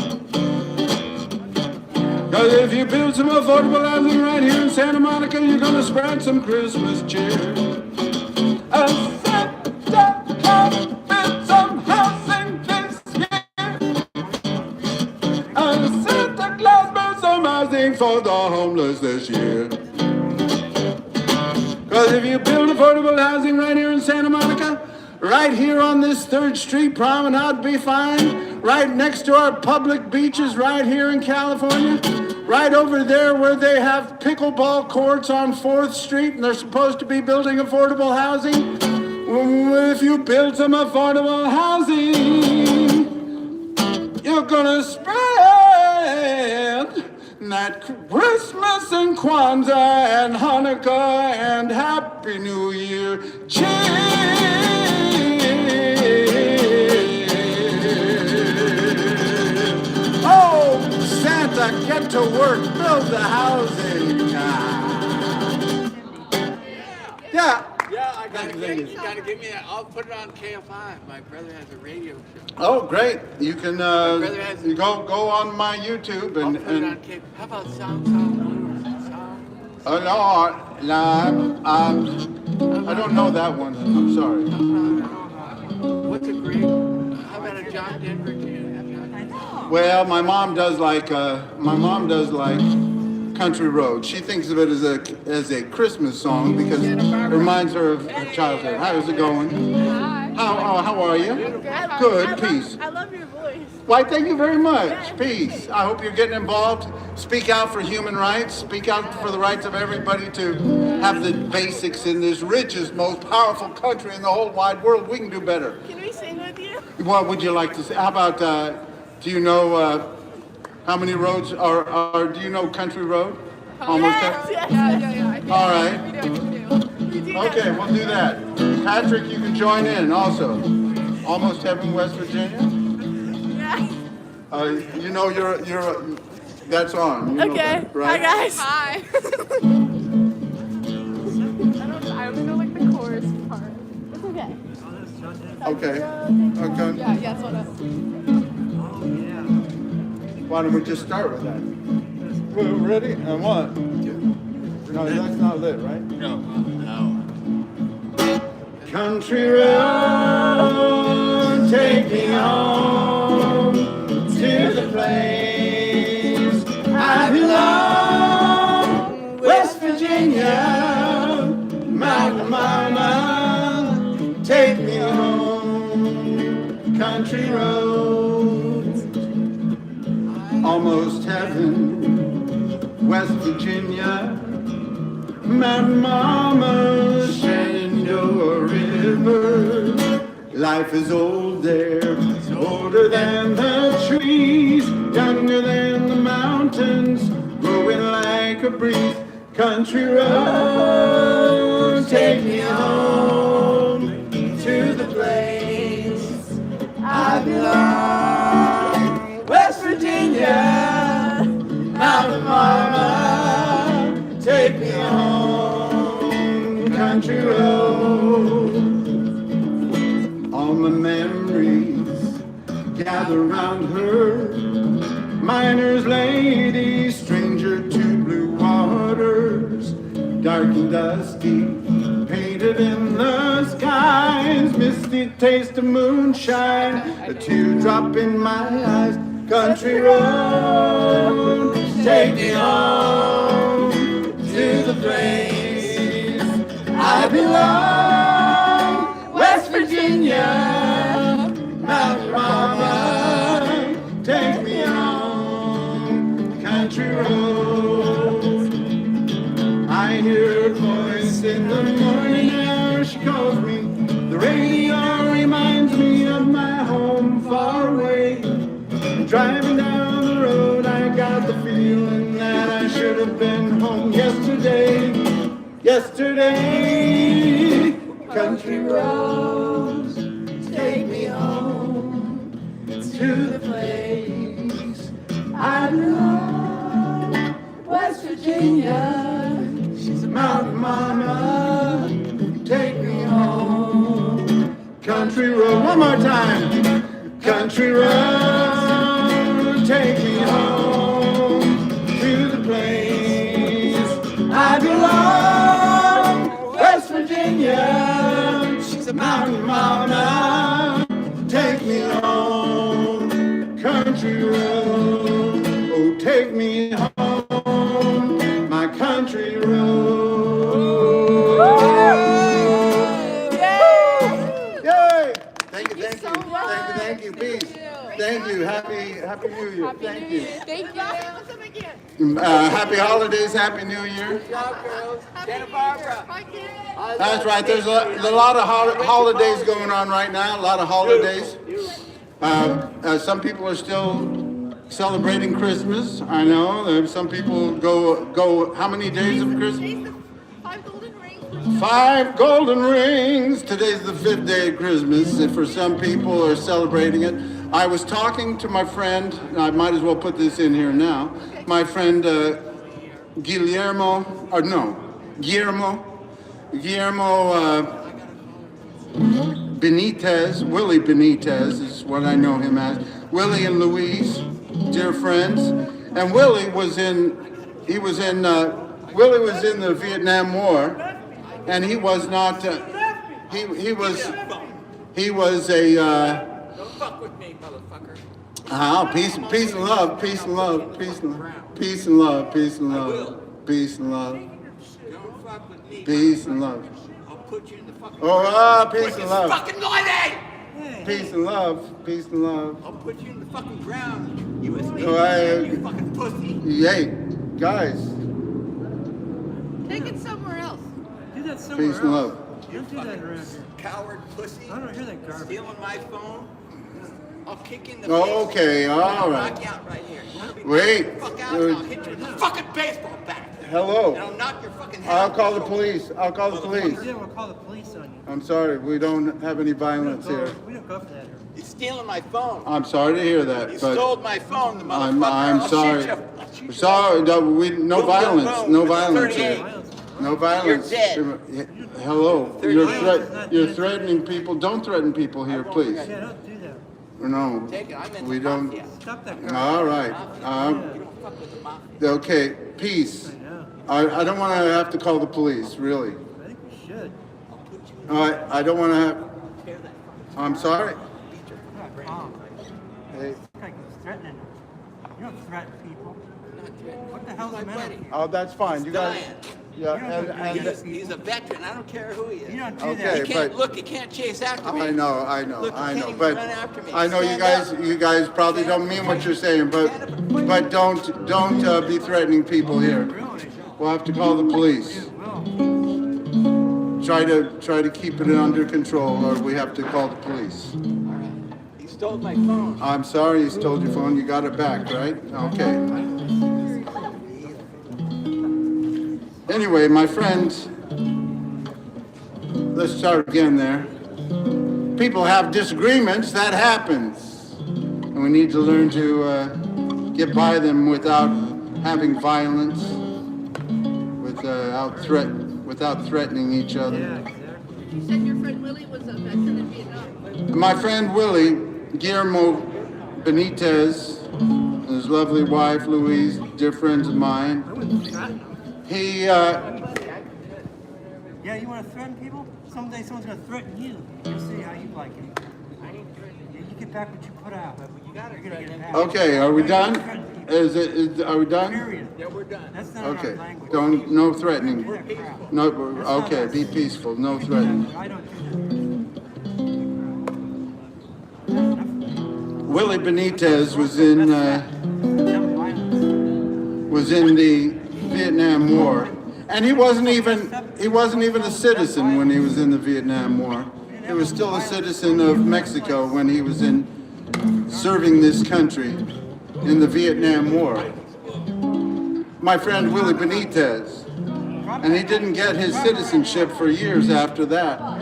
'Cause if you build some affordable housing right here in Santa Monica, you're gonna spread some Christmas cheer. Oh, Santa Claus built some housing this year. Oh, Santa Claus built some housing for the homeless this year. 'Cause if you build affordable housing right here in Santa Monica, right here on this 3rd Street promenade, be fine. Right next to our public beaches right here in California. Right over there where they have pickleball courts on 4th Street and they're supposed to be building affordable housing. If you build some affordable housing, gonna spend that Christmas and Kwanzaa and Hanukkah and Happy New Year. Cheers! Oh, Santa, get to work, build the housing. Yeah.
Yeah, I gotta you gotta give me that. I'll put it on KFI. My brother has a radio show.
Oh, great! You can
brother has-
you go on my YouTube
I'll
and
put it on KFI. How about Sound Blues? Sound Blues?
oh no, I don't know that one. I'm sorry.
What's a great? How about a John Denver tune?
Well, my mom does like Country Road. She thinks of it as a Christmas song because it reminds her of her childhood. How's it going? How are you? Good. Peace.
I love your voice.
Why, thank you very much. Peace. I hope you're getting involved. Speak out for human rights. Speak out for the rights of everybody to have the basics in this richest, most powerful country in the whole wide world. We can do better.
Can we sing with you?
What would you like to say? How about, do you know how many roads are do you know Country Road? Almost
Yes,
there?
yes.
All right.
We do.
Okay, we'll do that. Patrick, you can join in also. Almost Heaven, West Virginia.
Yeah.
You know you're that's on. You know
Okay.
that, right?
Hi, guys. Hi. I only know like the chorus part. It's okay.
Okay. Okay.
Yeah, yes, what up?
Why don't we just start with that? We're ready? And what? No, that's not lit, right?
No.
Country road, take me home to the place I belong. West Virginia, Mountain Mama, take me home. Country road, almost heaven. West Virginia, Mountain Mama, Shenandoah River. Life is old there, older than the trees, younger than the mountains, growing like a breeze. Country road, take me home to the place I belong. West Virginia, Mountain Mama, take me home. Country road, all my memories gather round her. Miner's lady, stranger to blue waters, dark and dusty, painted in the skies. Misty taste of moonshine, a teardrop in my eyes. Country road, take me home to the place I belong. West Virginia, Mountain Mama, take me home. Country road, I hear her voice in the morning hour. She calls me. The radio reminds me of my home far away. Driving down the road, I got the feeling that I should have been home yesterday. Yesterday, country roads, take me home to the place I belong. West Virginia, she's a mountain mama, take me home. Country road, one more time. Country road, take me home to the place I belong. West Virginia, she's a mountain mama, take me home. Country road, oh take me home, my country road. Yay! Thank you, thank you, thank you, peace. Thank you, happy New Year. Thank you.
Thank you.
Happy holidays, happy New Year.
Good job, girls. Santa Barbara.
That's right. There's a lot of holidays going on right now. A lot of holidays. Some people are still celebrating Christmas. I know that some people go. How many days of Christmas?
5 golden rings.
5 golden rings. Today's the 5th day of Christmas. And for some people are celebrating it. I was talking to my friend. I might as well put this in here now. My friend Guillermo. Benitez, Willie Benitez is what I know him as. Willie and Louise, dear friends. And Willie was in the Vietnam War, and he was not. He was a.
Don't fuck with me, motherfucker.
Peace and love, peace and love, peace and love, peace and love, peace and love, peace and love,
Don't fuck with me.
peace and love.
I'll put you in the fucking
Peace and love.
fucking lady!
Peace and love. Peace and love.
I'll put you in the fucking ground. You with me?
Oh,
You fucking pussy.
Yay, guys.
Take it somewhere else.
Do that somewhere
Peace and
else.
love.
You don't do that around here.
Coward pussy.
I don't hear that garbage.
Stealing my phone. I'll kick you in the
Oh,
face.
okay, all
I'll
right.
knock you out right here. You wanna be
Wait.
knocked the fuck out? I'll hit you in the fucking baseball bat.
Hello.
And I'll knock your fucking head
I'll
off
call
your
the
shoulder.
police. I'll call the police.
Yeah, we'll call the police on you.
I'm sorry, we don't have any violence here.
We don't go for that here.
He's stealing my phone.
I'm sorry to hear that,
You
but
stole my phone, the motherfucker.
I'm
I'll
sorry.
shoot you. I'll shoot you.
Sorry, no, no
Boom,
violence,
boom,
no
with a
violence
38.
here. No violence.
dead.
Hello,
Violence
you're
is not
threatening people. Don't threaten people here, please.
Yeah, don't do that.
No,
Take it. I'm in
we
the
don't.
mafia.
Stop that garbage.
All right.
You don't fuck with the mafia.
Okay, peace.
I know.
I don't want to have to call the police, really.
I think we should.
I don't want to have. I'm sorry.
You're not calm.
Hey,
This guy keeps threatening them. You don't threaten people.
I'm not threatening.
What the hell's the
My
matter
buddy.
with you?
oh, that's fine. You guys.
Dying.
Yeah,
He's a veteran. I don't care who he is.
You don't do
Okay,
that.
He can't
but-
look. He can't chase after me.
I know,
Look,
I
he
know,
can't
but
even run after me.
I know
Stand
you guys probably don't mean what you're saying, but don't be threatening people here.
Really?
We'll have to call the police.
Well,
Try to keep it under control, or we have to call the police.
He stole my phone.
I'm sorry, you stole your phone. You got it back, right? Okay. Anyway, my friends, let's start again there. People have disagreements, that happens. And we need to learn to get by them without having violence, without threatening each other.
yeah, exactly.
You said your friend Willie was a veteran in Vietnam.
My friend Willie, Guillermo Benitez, and his lovely wife Louise, dear friends of mine,
I wouldn't threaten them.
he,
Yeah, you want to threaten people? Someday someone's going to threaten you. You'll see how you like it. I ain't threatening you. You get back what you put out. You're going to get it back.
okay, are we done?
Threaten people.
Are we done?
Period.
Yeah, we're done.
That's not
Okay,
our language.
no threatening.
Do that crap.
No,
That's not
okay,
us.
be peaceful, no
You do
threatening.
that. I don't do that.
Willie Benitez was in the Vietnam War, and he wasn't even a citizen when he was in the Vietnam War. He was still a citizen of Mexico when he was serving this country in the Vietnam War. My friend Willie Benitez, and he didn't get his citizenship for years after that. Huh?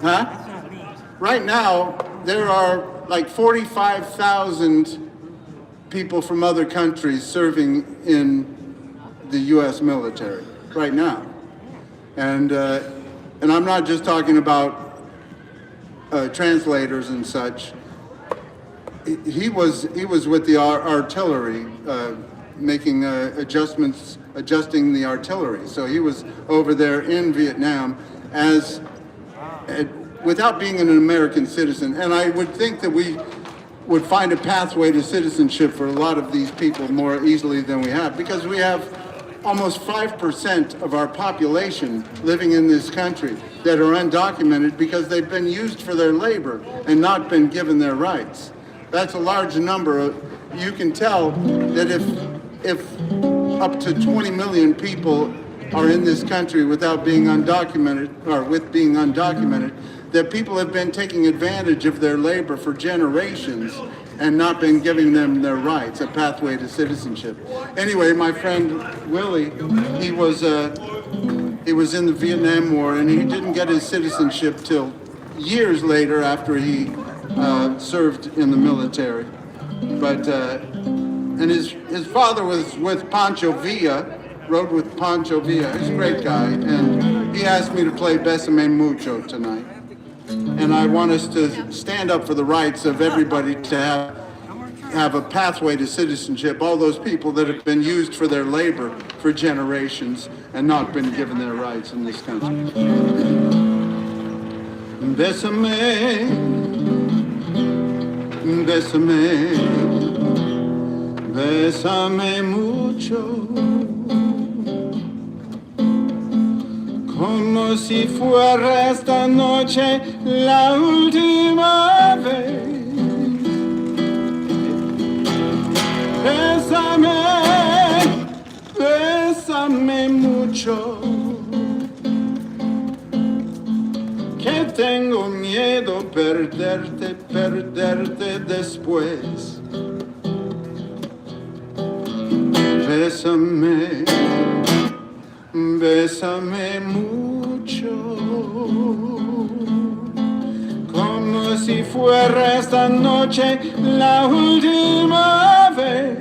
That's not me.
Right now, there are like 45,000 people from other countries serving in the U.S. military right now, and I'm not just talking about translators and such. He was with the artillery, making adjusting the artillery. So he was over there in Vietnam as without being an American citizen. And I would think that we would find a pathway to citizenship for a lot of these people more easily than we have, because we have almost 5% of our population living in this country that are undocumented because they've been used for their labor and not been given their rights. That's a large number. You can tell that if up to 20 million people are in this country without being undocumented, or with being undocumented, that people have been taking advantage of their labor for generations and not been giving them their rights, a pathway to citizenship. Anyway, my friend Willie, he was in the Vietnam War, and he didn't get his citizenship till years later after he served in the military. But and his father was with Pancho Villa, rode with Pancho Villa. He's a great guy, and he asked me to play Besame Mucho tonight. And I want us to stand up for the rights of everybody to have a pathway to citizenship, all those people that have been used for their labor for generations and not been given their rights in this country. Bésame, bésame, bésame mucho, como si fuera esta noche la última vez. Bésame, bésame mucho, que tengo miedo perderte, perderte después. Bésame, bésame mucho, como si fuera esta noche la última vez.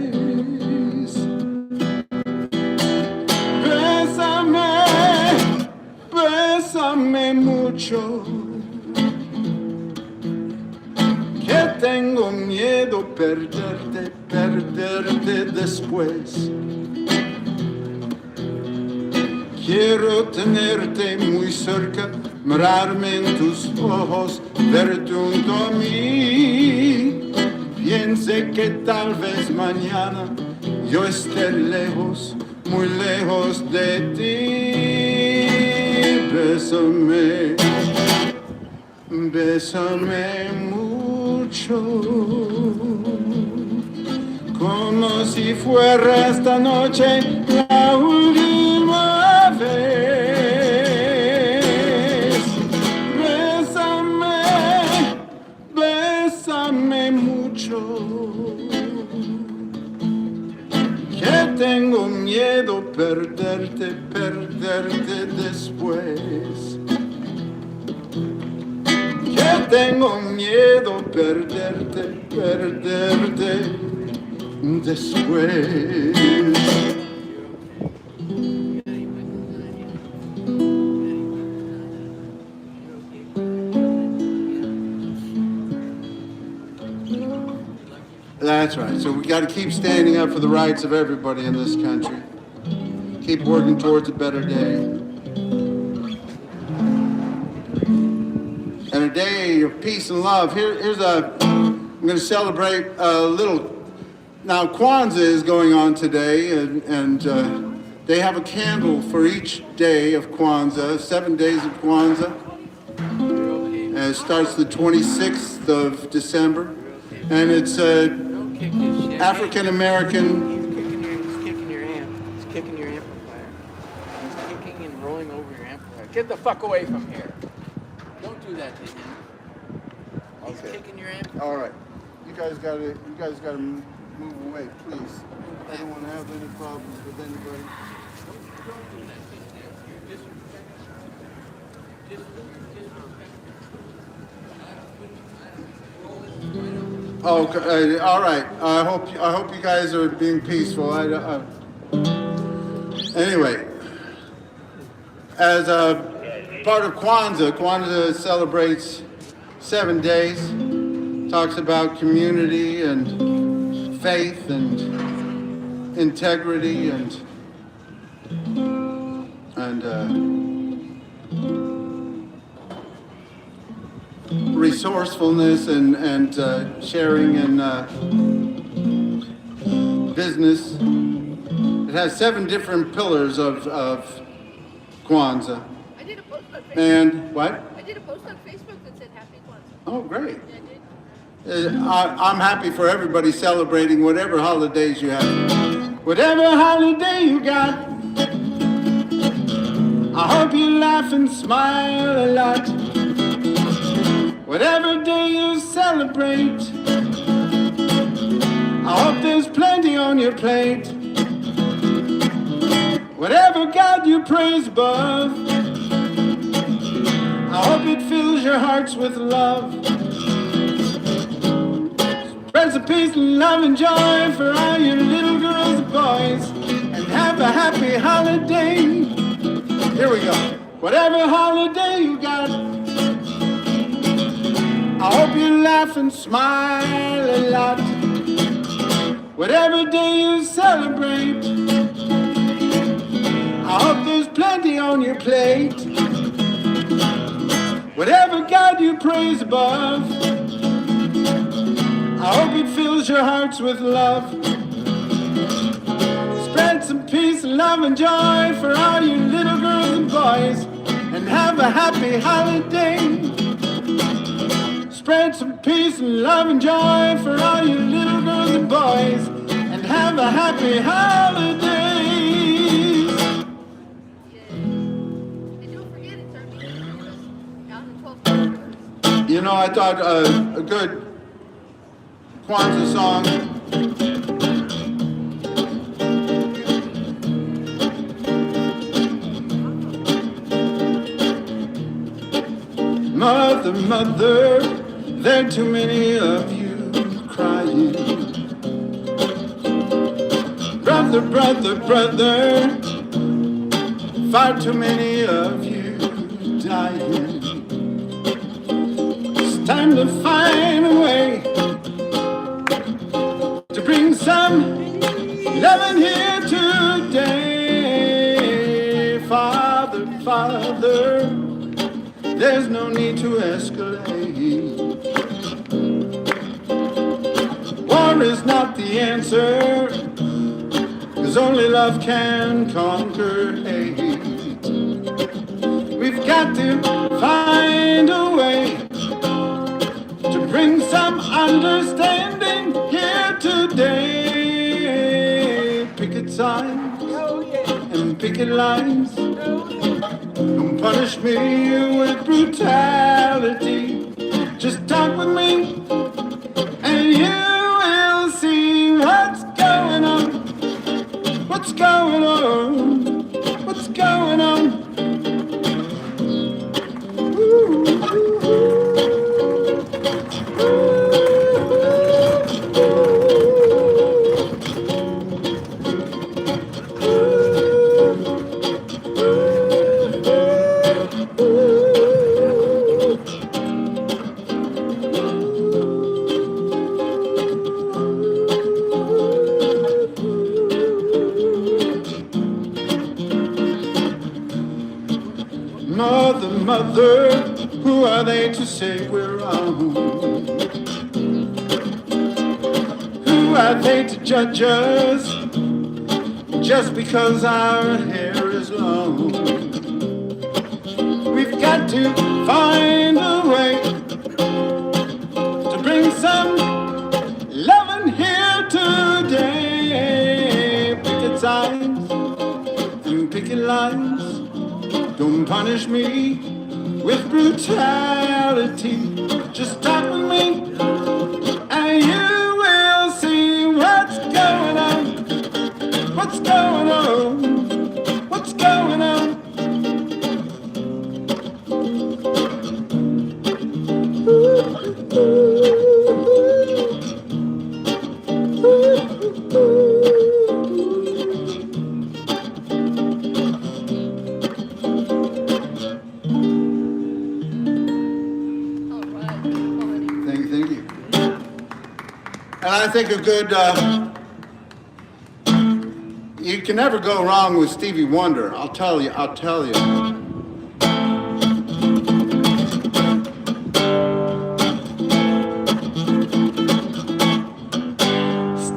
Bésame, bésame mucho, que tengo miedo perderte, perderte después. Quiero tenerte muy cerca, mirarme en tus ojos, verte junto a mí. Piense que tal vez mañana yo esté lejos, muy lejos de ti. Bésame, bésame mucho, como si fuera esta noche la última vez. Bésame, bésame mucho, que tengo miedo perderte, perderte después. Que tengo miedo perderte, perderte después. That's right. So we got to keep standing up for the rights of everybody in this country. Keep working towards a better day. And a day of peace and love. I'm going to celebrate a little. Now, Kwanzaa is going on today, and they have a candle for each day of Kwanzaa, 7 days of Kwanzaa. And it starts the 26th of December, and it's African American.
He's kicking your amp. He's kicking your amplifier. He's kicking and rolling over your amplifier. Get the fuck away from here. Don't do that to him. He's kicking your amp.
All right, you guys gotta move away, please. I don't want to have any problems with anybody.
Don't do that to him. You're disrespectful.
Okay, all right. I hope you guys are being peaceful. Anyway, as a part of Kwanzaa celebrates 7 days, talks about community and faith and integrity and resourcefulness and sharing and business. It has 7 different pillars of Kwanzaa.
I did a post on Facebook.
And what?
I did a post on Facebook that said Happy Kwanzaa.
Oh, great.
Yeah, I did.
I'm happy for everybody celebrating whatever holidays you have. Whatever holiday you got, I hope you laugh and smile a lot. Whatever day you celebrate, your plate. Whatever God you praise above, I hope it fills your hearts with love. Spread some peace and love and joy for all your little girls and boys, and have a happy holiday. Here we go. Whatever holiday you got, I hope you laugh and smile a lot. Whatever day you celebrate, I hope there's plenty on your plate. Whatever God you praise above, I hope it fills your hearts with love. Spread some peace and love and joy for all you little girls and boys, and have a happy holiday. Spread some peace and love and joy for all you little girls and boys, and have a happy holiday.
And don't forget it's our meeting out in 12th.
You know, I thought a good Kwanzaa song. Mother, mother, there are too many of you crying. Brother, brother, brother, far too many of you dying. It's time to find a way to bring some loving here today. Father, Father, there's no need to escalate. War is not the answer, 'cause only love can conquer hate. We've got to find a way to bring some understanding here today. Picket signs and picket lines, don't punish me with brutality. Just talk with me and you will see what's going on. What's going on? What's going on? Mother, mother, who are they to say we're wrong? Who are they to judge us just because our hair is long? We've got to find a way to bring some loving here today. Picket signs and picket lines, don't punish me with brutality. Just talk with me and you will see what's going on. What's going on? What's going on? Thank you. And I think a good, you can never go wrong with Stevie Wonder. I'll tell you.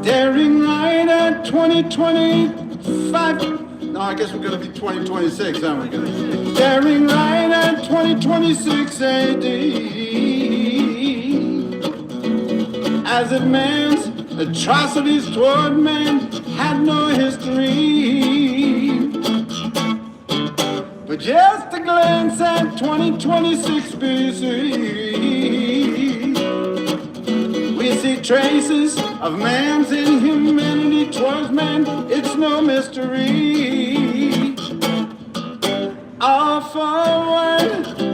Staring right at 2025. No, I guess we're gonna be 2026, aren't we? Staring right at 2026 AD. As it man's atrocities toward man had no history. But just a glance at 2026 BC, we see traces of man's inhumanity each word's meant, it's no mystery. All forward,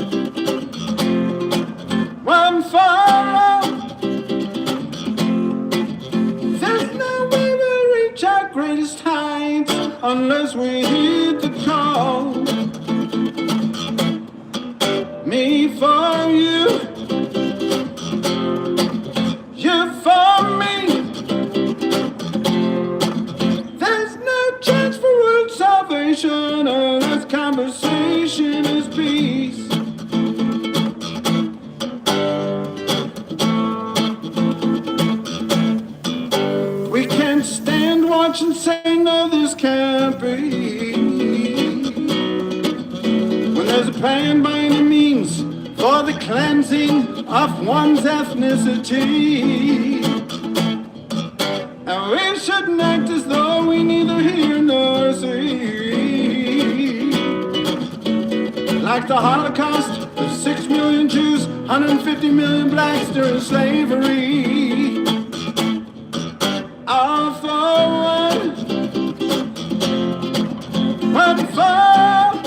one forward. There's no way we'll reach our greatest heights unless we heed the call. Me for you, you for me. There's no chance for world salvation unless conversation is peace. We can't stand, watch, and say no, this can't be. When there's a plan by any means for the cleansing of one's ethnicity, and we shouldn't act as though we neither hear nor see. Like the Holocaust of 6 million Jews, 150 million blacks during slavery. All forward, one forward.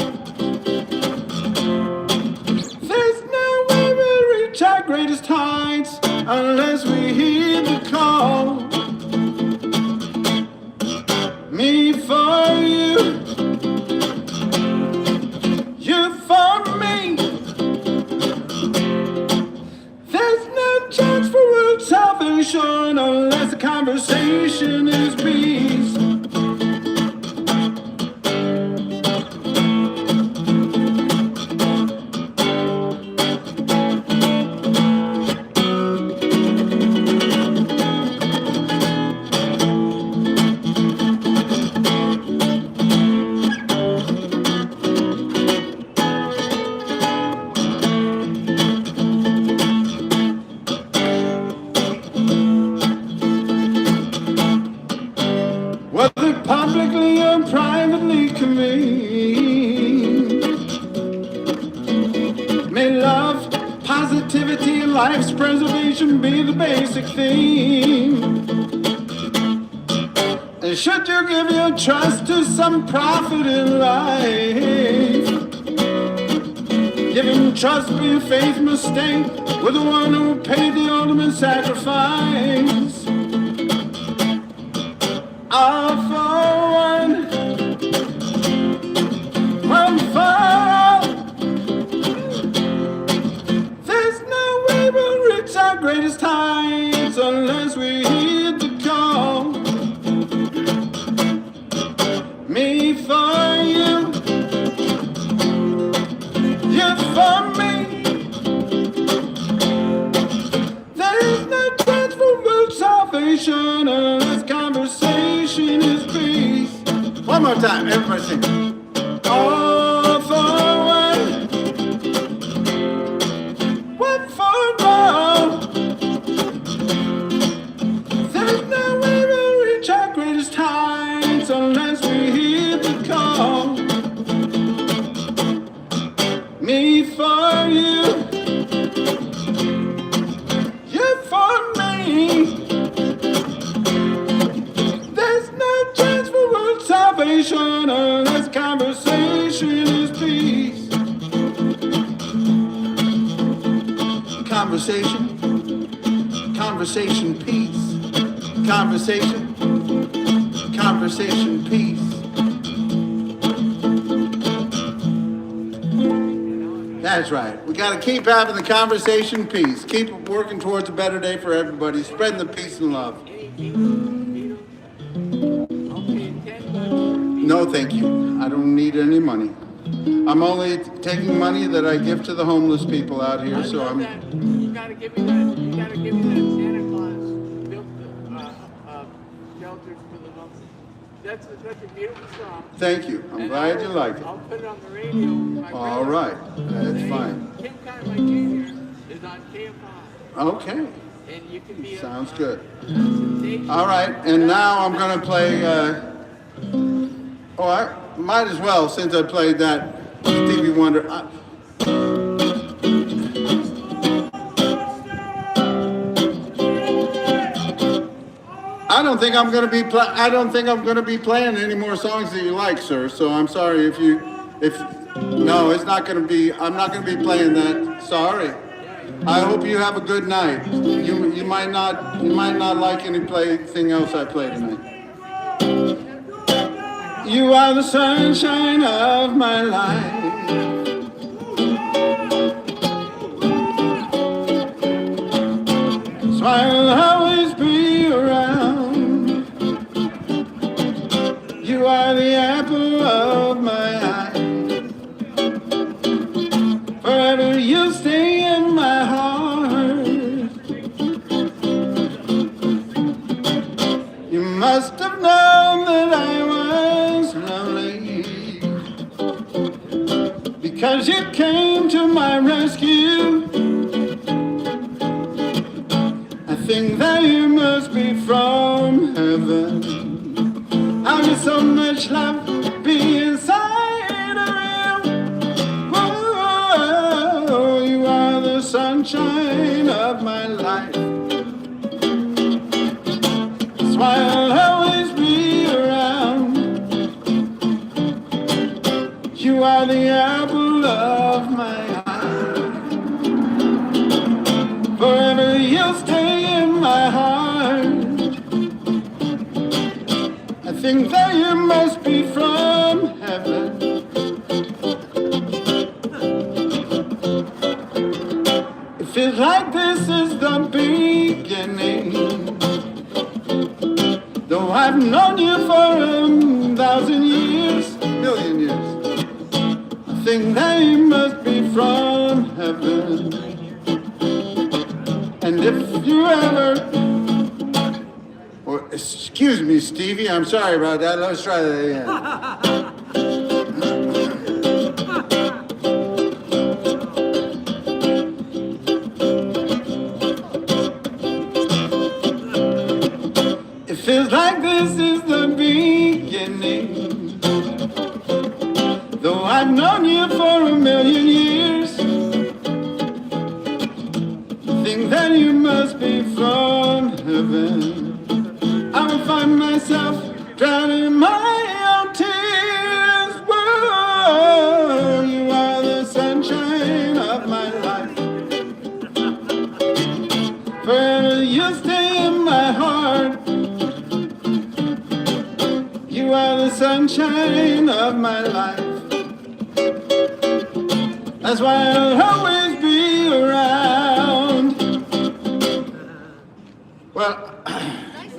There's no way we'll reach our greatest heights unless we heed the call. Me for you, you for me. There's no chance for world salvation unless the conversation is peace. Whether publicly or privately convened, may love, positivity, and life's preservation be the basic theme. And should you give your trust to some prophet in life, giving trust be a faith mistake with the one who paid the ultimate sacrifice. All for one for. There's no way we'll reach our greatest heights unless we heed the call. Me for you, you for me. There's no chance for world salvation unless conversation is peace. One more time, everybody sing. All forward, one forward. There's no way we'll reach our greatest heights unless we hear the call. Me for you, you for me. There's no chance for world salvation unless conversation is peace. Conversation, conversation, peace. Conversation, conversation, peace. That's right. We got to keep having the conversation peace. Keep working towards a better day for everybody. Spreading the peace and love. No, thank you. I don't need any money. I'm only taking money that I give to the homeless people out here. So I'm.
You gotta give me that. You gotta give me that Santa Claus built shelters for the homeless. That's such a beautiful song.
Thank you. I'm glad you like it.
I'll put it on the radio. My
All
brother,
right. That's fine.
Kim Conway Jr. is on KFI.
Okay.
And you can be
Sounds good.
station.
All right. And now I'm going to play. I might as well, since I played that Stevie Wonder. I I don't think I'm gonna be playing any more songs that you like, sir. So I'm sorry if no, it's not gonna be. I'm not gonna be playing that. Sorry. I hope you have a good night. You might not like anything else I play tonight. You are the sunshine of my life. So I'll always be around. You are the apple of my eye. Forever you'll stay in my heart. You must have known that I was lonely, because you came to my rescue. I think that you must be from heaven. How did so much love be inside of you? Whoa, you are the sunshine of my life. That's why I'll always be around. You are the apple of my eye. Forever you'll stay in my heart. I think that you must be from heaven. It feels like this is the beginning. Though I've known you for 1,000 years, million years. I think that you must be from heaven. And if you ever, or excuse me, Stevie, I'm sorry about that. Let's try that again. It feels like this is the beginning. Though I've known you for 1,000,000 years, I think that you must be from heaven. I will find myself drowning in my own tears. Whoa, you are the sunshine of my life. Forever you'll stay in my heart. You are the sunshine of my life. That's why I'll always be around. Well,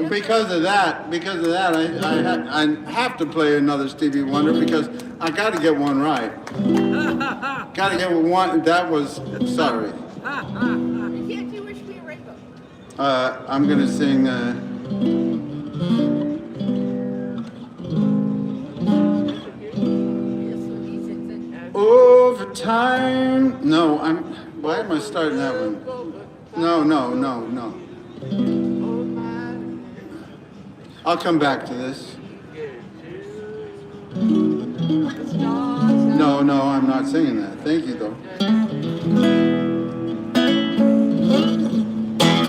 because of that, I have to play another Stevie Wonder because I got to get one right. Got to get one. That was sorry.
Can't you wish me a rainbow?
I'm gonna sing. Over time. No, why am I starting that one? No. I'll come back to this. No, I'm not singing that. Thank you, though.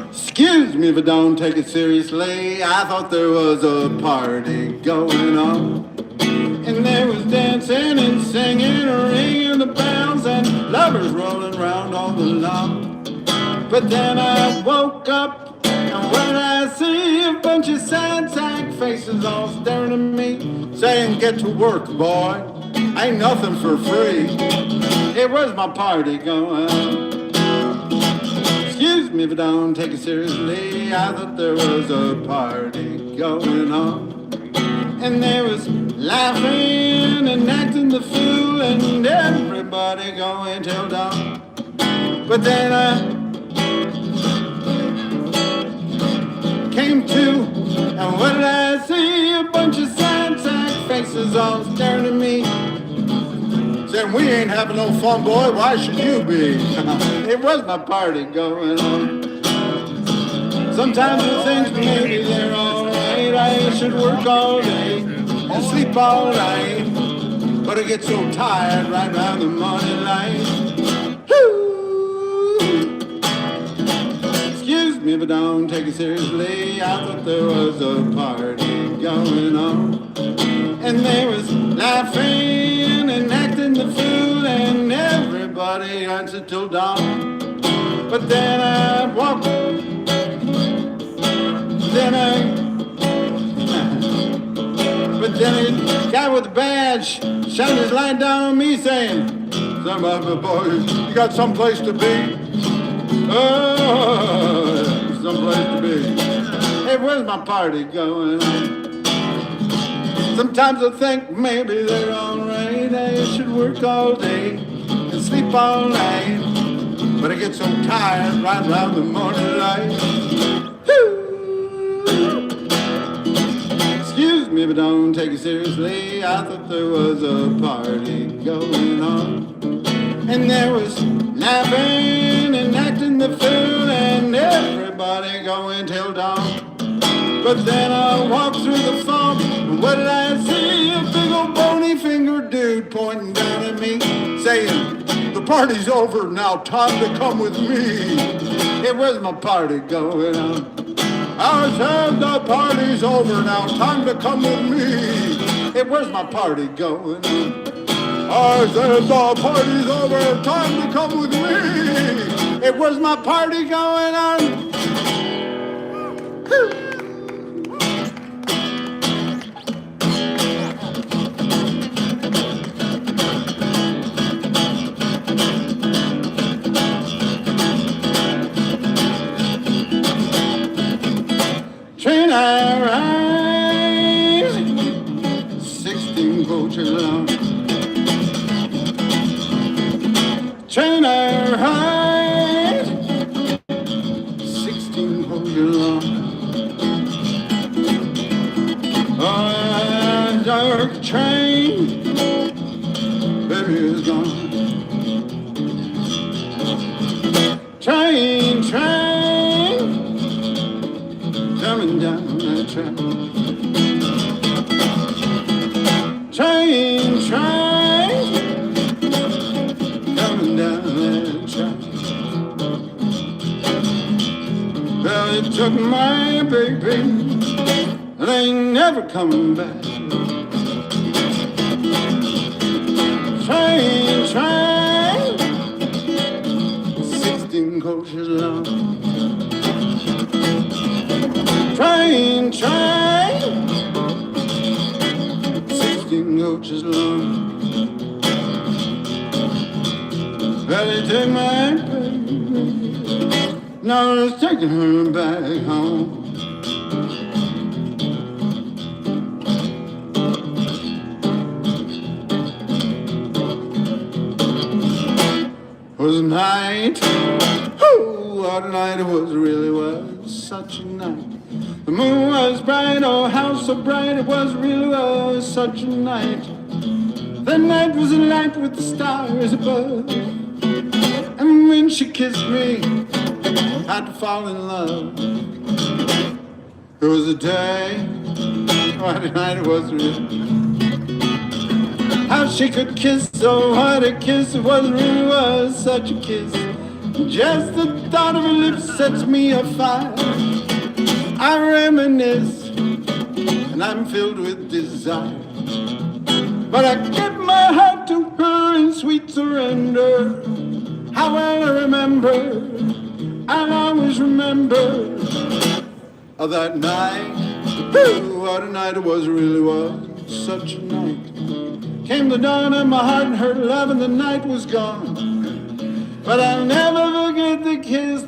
Excuse me if I don't take it seriously. I thought there was a party going on. And there was dancing and singing, ringing the bells, and lovers rolling around on the lawn. But then I woke up, and when I see a bunch of sad sack faces all staring at me, saying, "Get to work, boy, ain't nothing for free." It was my party going on. Excuse me if I don't take it seriously. I thought there was a party going on. And there was laughing and acting the fool, and everybody going till dawn. But then I came to, and what did I see? A bunch of sad sack faces all staring at me, saying, "We ain't having no fun, boy, why should you be?" It was my party going on. Sometimes I think maybe they're alright. I should work all day and sleep all night, but I get so tired right around the morning light. Woo! Excuse me me if I don't take it seriously. I thought there was a party going on, and they was laughing and acting the fool, and everybody answered till dawn. But then I walked, but then a guy with a badge shined his light down on me saying, "Some of the boys, you got someplace to be? Oh, someplace to be. Hey, where's my party going on? Sometimes I think maybe they're alright. I should work all day and sleep all night, but I get so tired right around the morning light. Excuse me if I don't take it seriously. I thought there was a party going on, and there was laughing and acting the fool, and everybody going till dawn. But then I walked through the fog, and what did I see? A big old bony fingered dude pointing down at me, saying, "The party's over now, time to come with me." Hey, where's my party going on? I said the party's over now, time to come with me. Hey, where's my party going on? I said the party's over, time to come with me. Hey, where's my party going on? Train I ride, 16 coaches long. Train I ride, 16 coaches long. Oh, dark train, baby is gone. Train, coming down that track. Train, coming down that track. Well, it took my baby, and they ain't never coming back. Train, 16 coaches long. Train, 16 coaches long. Well, they take my baby, now it's taking her back home. Was a night, oh, what a night it was, really was such a night. The moon was bright, oh how so bright, it really was such a night. The night was alight with the stars above, and when she kissed me, I'd fall in love. It was a day, what a night it was really. How she could kiss, oh what a kiss, it really was such a kiss. Just the thought of her lips sets me afire. I reminisce, and I'm filled with desire. But I give my heart to her in sweet surrender. How well I remember, I'll always remember of that night. Ooh, what a night it was, really was such a night. Came the dawn of my heart and her love, and the night was gone. But I'll never forget the kiss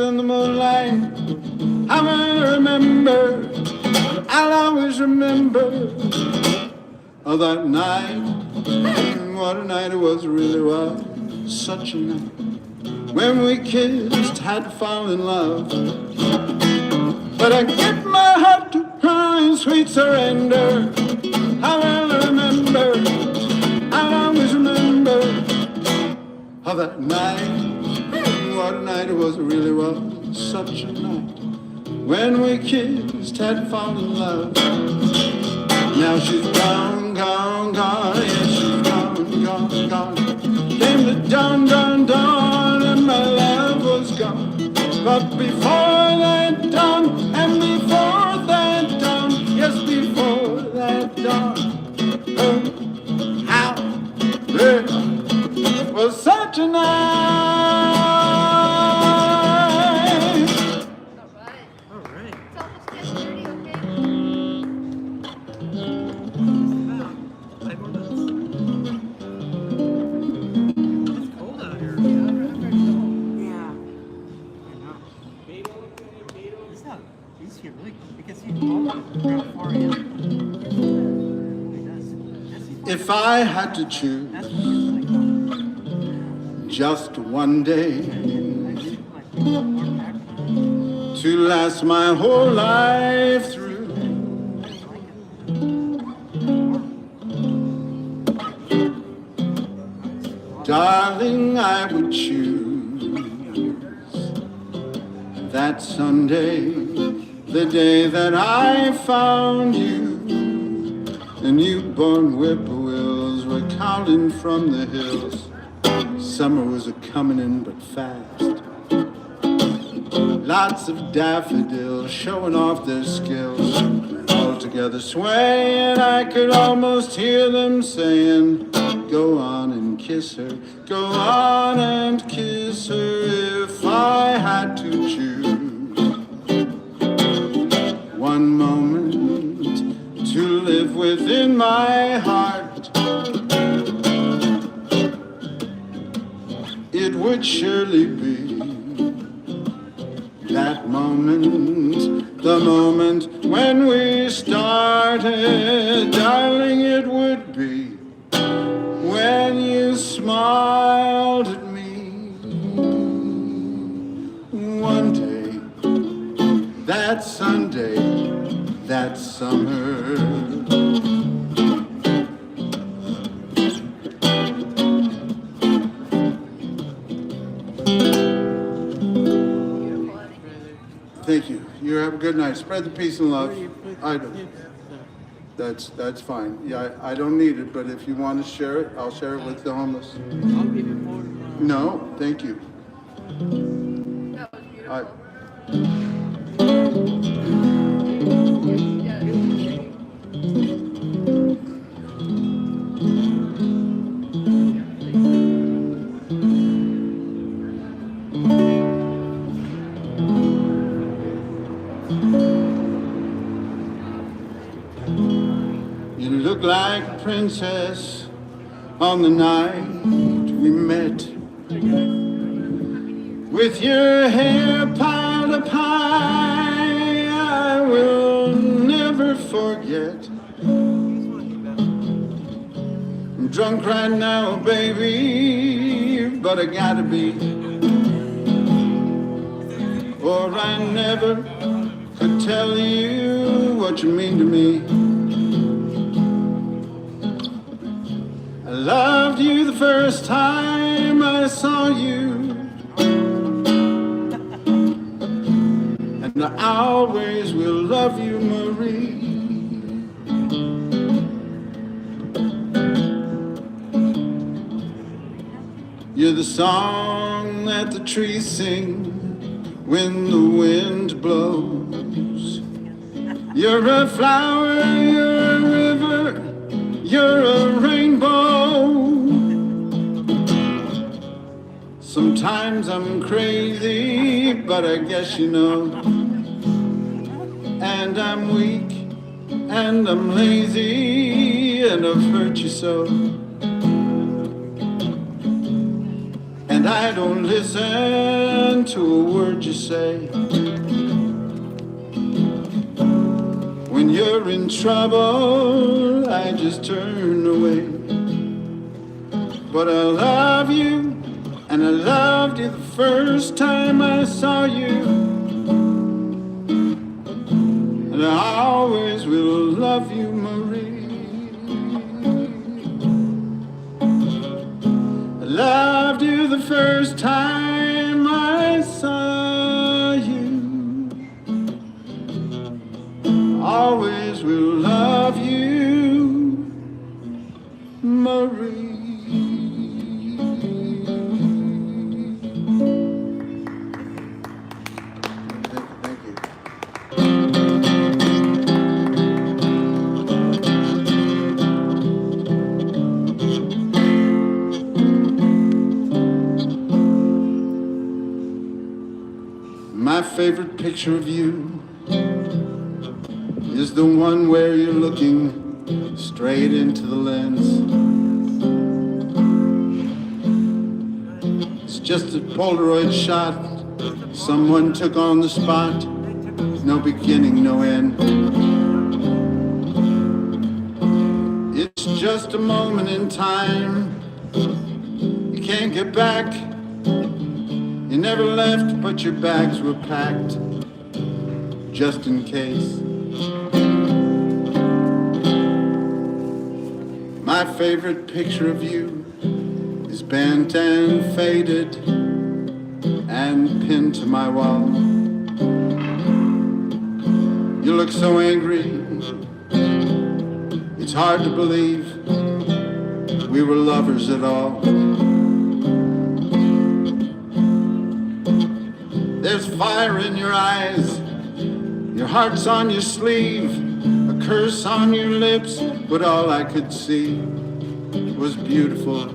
in the moonlight. I will remember, I'll always remember of that night. What a night it was, really was such a night. When we kissed, had to fall in love. But I give my heart to her in sweet surrender. I will remember, I'll always remember of that night. What a night it was, really was such a night. When we kissed, had fallen in love. Now she's gone, gone, gone. Yeah, she's gone, gone, gone. Came the dawn, dawn, dawn, and my love was gone. But before
Jesse, grab 4 in. He does. Jesse,
If I had to choose
that's what it's like.
just one day
Like,
to last my whole life through, darling, I would choose that Sunday, the day that I found you. The newborn whippoorwills were calling from the hills. Summer was a-comin' in but fast. Lots of daffodils showing off their skills. All together swaying, I could almost hear them saying, go on and kiss her, go on and kiss her. If I had to choose one moment to live within my heart, it would surely be that moment, the moment when we started. Darling, it would be when you smiled at me one day, that Sunday, that summer. Thank you. You have a good night. Spread the peace and love. I do. That's fine. Yeah, I don't need it, but if you want to share it, I'll share it with the homeless.
I'll give you more tomorrow.
No, thank you.
That was beautiful.
I, you look like a princess on the night we met, with your hair piled up high. I will never forget. I'm drunk right now, baby, but I gotta be, or I never could tell you what you mean to me. I loved you the first time I saw you, and I always will love you, Marie. You're the song that the trees sing when the wind blows. You're a flower, you're a river, you're a rainbow. Sometimes I'm crazy, but I guess you know. And I'm weak, and I'm lazy, and I've hurt you so. And I don't listen to a word you say. When you're in trouble, I just turn away. But I love you, and I loved you the first time I saw you. And I always will love you, Marie. I loved you the first time I saw you. Always will love you, Marie. Thank you. My favorite picture of you is the one where you're looking straight into the lens. It's just a Polaroid shot someone took on the spot. no beginning, no end. It's just a moment in time. You can't get back. You never left, but your bags were packed, just in case. My favorite picture of you is bent and faded and pinned to my wall. You look so angry, it's hard to believe we were lovers at all. There's fire in your eyes, your heart's on your sleeve, a curse on your lips, but all I could see was beautiful.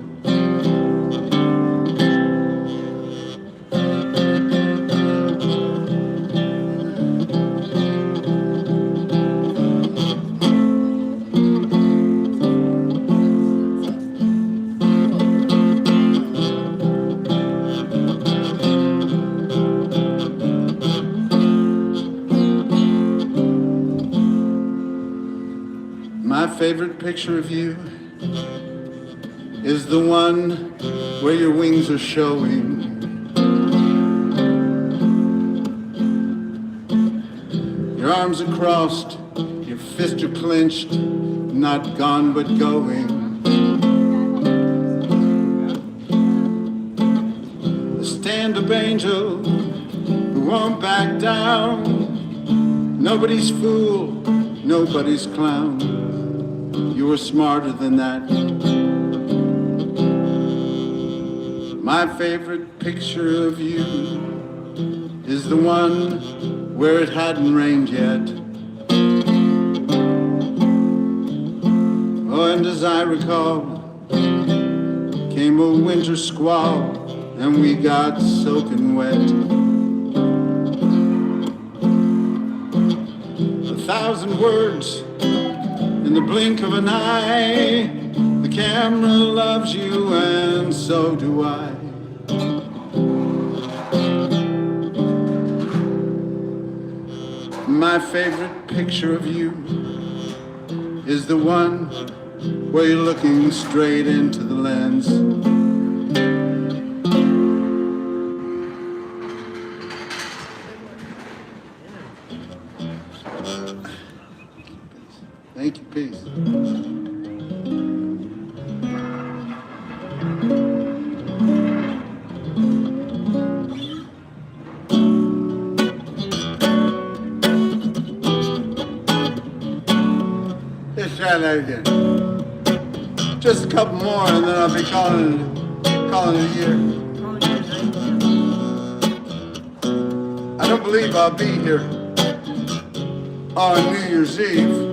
My favorite picture of you is the one where your wings are showing. Your arms are crossed, your fists are clenched, not gone but going. A stand-up angel who won't back down. Nobody's fool, nobody's clown. You were smarter than that. My favorite picture of you is the one where it hadn't rained yet. Oh, and as I recall, came a winter squall and we got soaking wet. 1,000 words in the blink of an eye. The camera loves you and so do I. My favorite picture of you is the one where you're looking straight into the lens. Thank you, peace. Let's try that again. Just a couple more and then I'll be calling it a year. I don't believe I'll be here on New Year's Eve,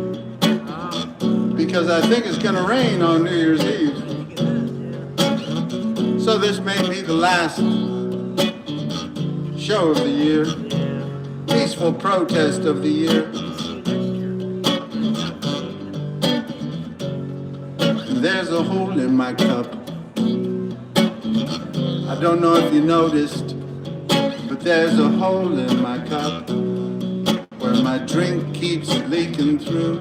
because I think it's gonna rain on New Year's Eve. So this may be the last show of the year, peaceful protest of the year. There's a hole in my cup. I don't know if you noticed, but there's a hole in my cup where my drink keeps leaking through.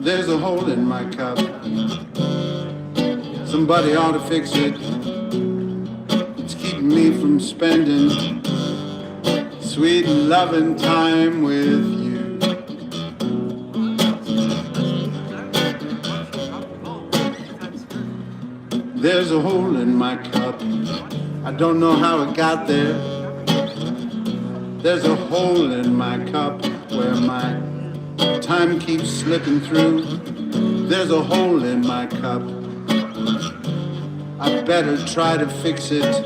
There's a hole in my cup. Somebody ought to fix it. It's keeping me from spending sweet loving time with you. There's a hole in my cup. I don't know how it got there. There's a hole in my cup where my time keeps slipping through. There's a hole in my cup. I better try to fix it.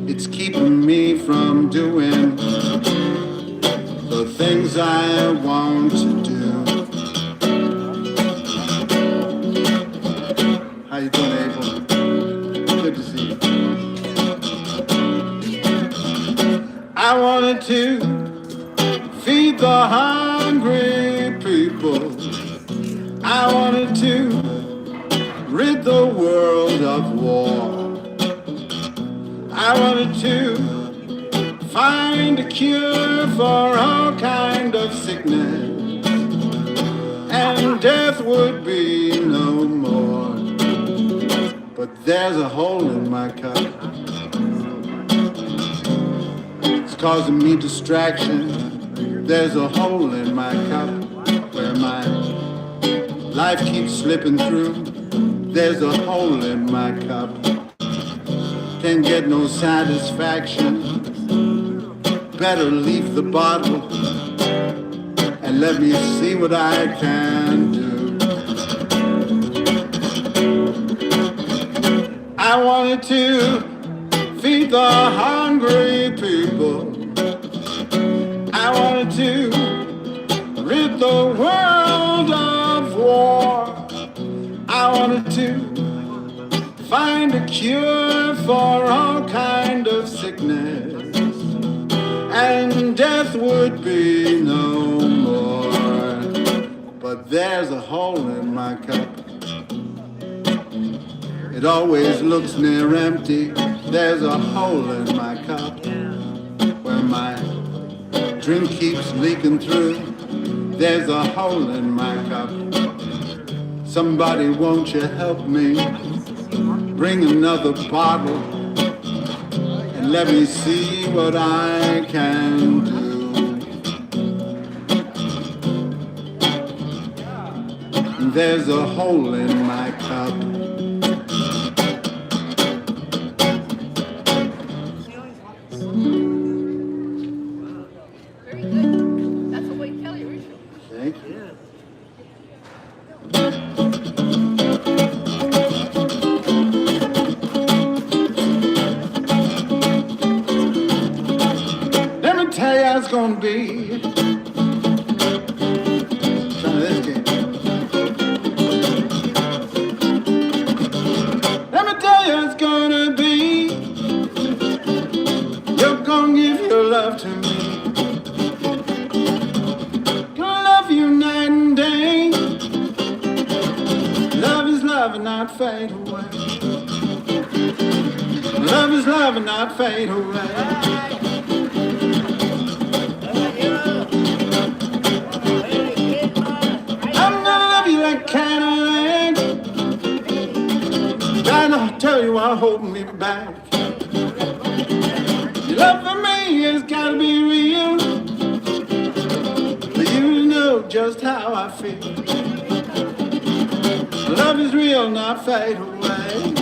It's keeping me from doing the things I want to do. How you doing, Abel? Good to see you. I wanted to feed the hungry people. I wanted to rid the world of war. I wanted to find a cure for all kind of sickness, and death would be no more. But there's a hole in my cup. It's causing me distraction. There's a hole in my cup where my life keeps slipping through. There's a hole in my cup. Can't get no satisfaction. Better leave the bottle and let me see what I can do. I wanted to feed the hungry people. I wanted to rid the world of war. I wanted to find a cure for all kind of sickness, and death would be no more. But there's a hole in my cup. It always looks near empty. There's a hole in my cup where my drink keeps leaking through. There's a hole in my cup. Somebody, won't you help me? Bring another bottle and let me see what I can do. There's a hole in my cup.
Very good. That's a Wade Kelley original.
Thank you. Let me tell you how it's gonna be. Try this game. Let me tell you how it's gonna be. You're gonna give your love to me. Gonna love you night and day. Love is love and not fade away. Love is love and not fade away. I'm gonna love you like Cadillac. Gotta tell you what's holding me back. Your love for me has gotta be real, for you to know just how I feel. Love is real, not fade away.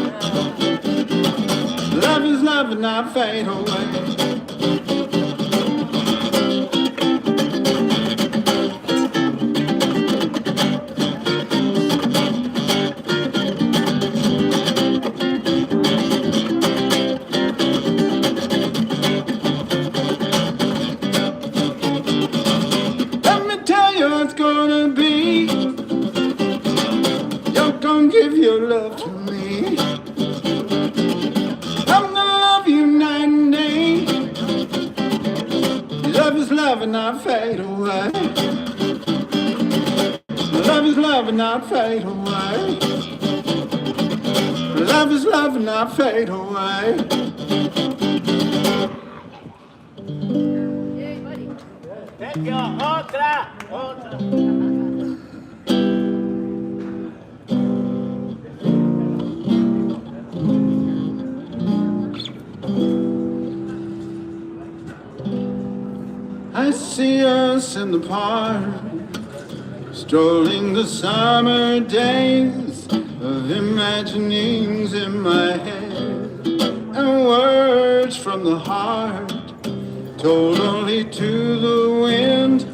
Love is love and not fade away. Let me tell you what it's gonna be. You're gonna give your love to me. I'm gonna love you night and day. Love is love and not fade away. Love is love and not fade away. Love is love and not fade away.
Yay, buddy.
I see us in the park, strolling the summer days of imaginings in my head, and words from the heart, told only to the wind,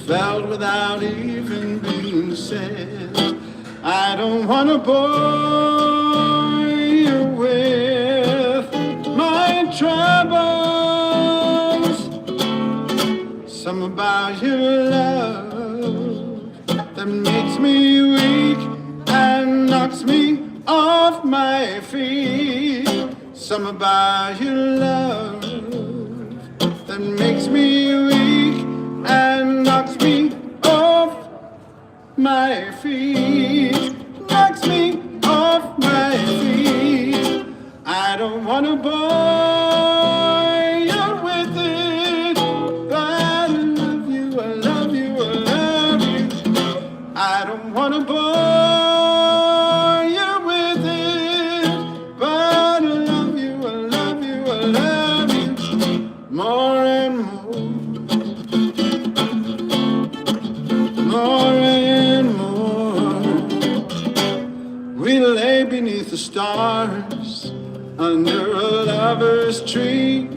felt without even being said. I don't want to bore you with my troubles. Some about your love that makes me weak and knocks me off my feet. Some about your love that makes me weak and knocks me off my feet. Knocks me off my feet. I don't want to bore you with it, but more and more. We lay beneath the stars under a lover's tree,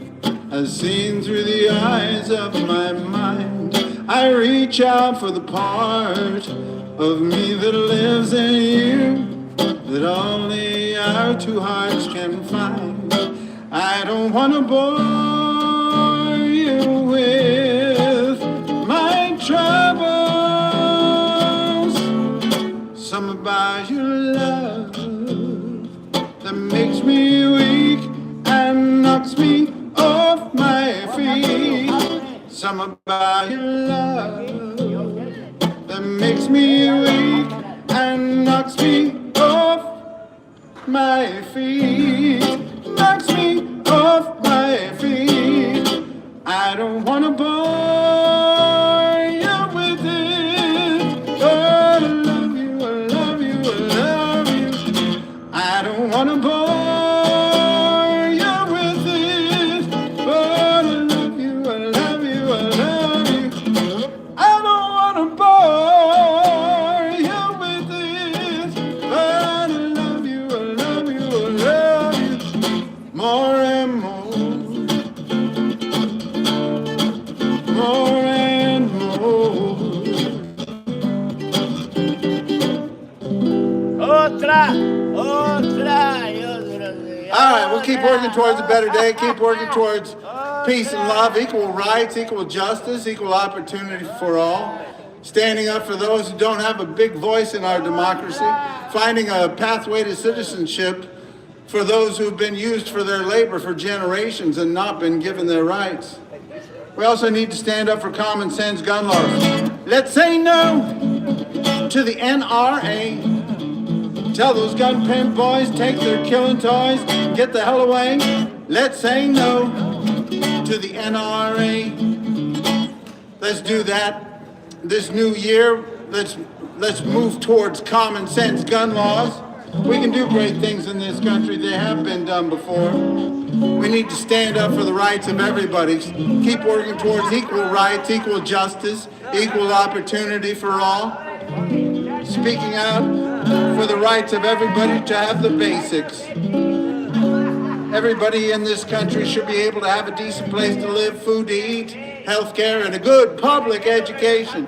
as seen through the eyes of my mind. I reach out for the part of me that lives in you, that only our two hearts can find. I don't want to bore you with my troubles. Some about your love that makes me weak and knocks me off my feet. Some about your love that makes me weak and knocks me off my feet. Knocks me off my feet. I don't want to bore you with it. Oh, I love you, I love you, I love you. I don't want to bore you with it. Oh, I love you, I love you, I love you. I don't want to bore you with it. Oh, I love you, I love you, I love you. More and more. More and more.
Otra, otra, y otra.
All right, we'll keep working towards a better day, keep working towards peace and love, equal rights, equal justice, equal opportunity for all, standing up for those who don't have a big voice in our democracy, finding a pathway to citizenship for those who've been used for their labor for generations and not been given their rights. We also need to stand up for common sense gun laws. Let's say no to the NRA. Tell those gun pimp boys, take their killing toys, get the hell away. Let's say no to the NRA. Let's do that this new year. Let's move towards common sense gun laws. We can do great things in this country. They have been done before. We need to stand up for the rights of everybody. Keep working towards equal rights, equal justice, equal opportunity for all. Speaking out for the rights of everybody to have the basics. Everybody in this country should be able to have a decent place to live, food to eat, health care, and a good public education.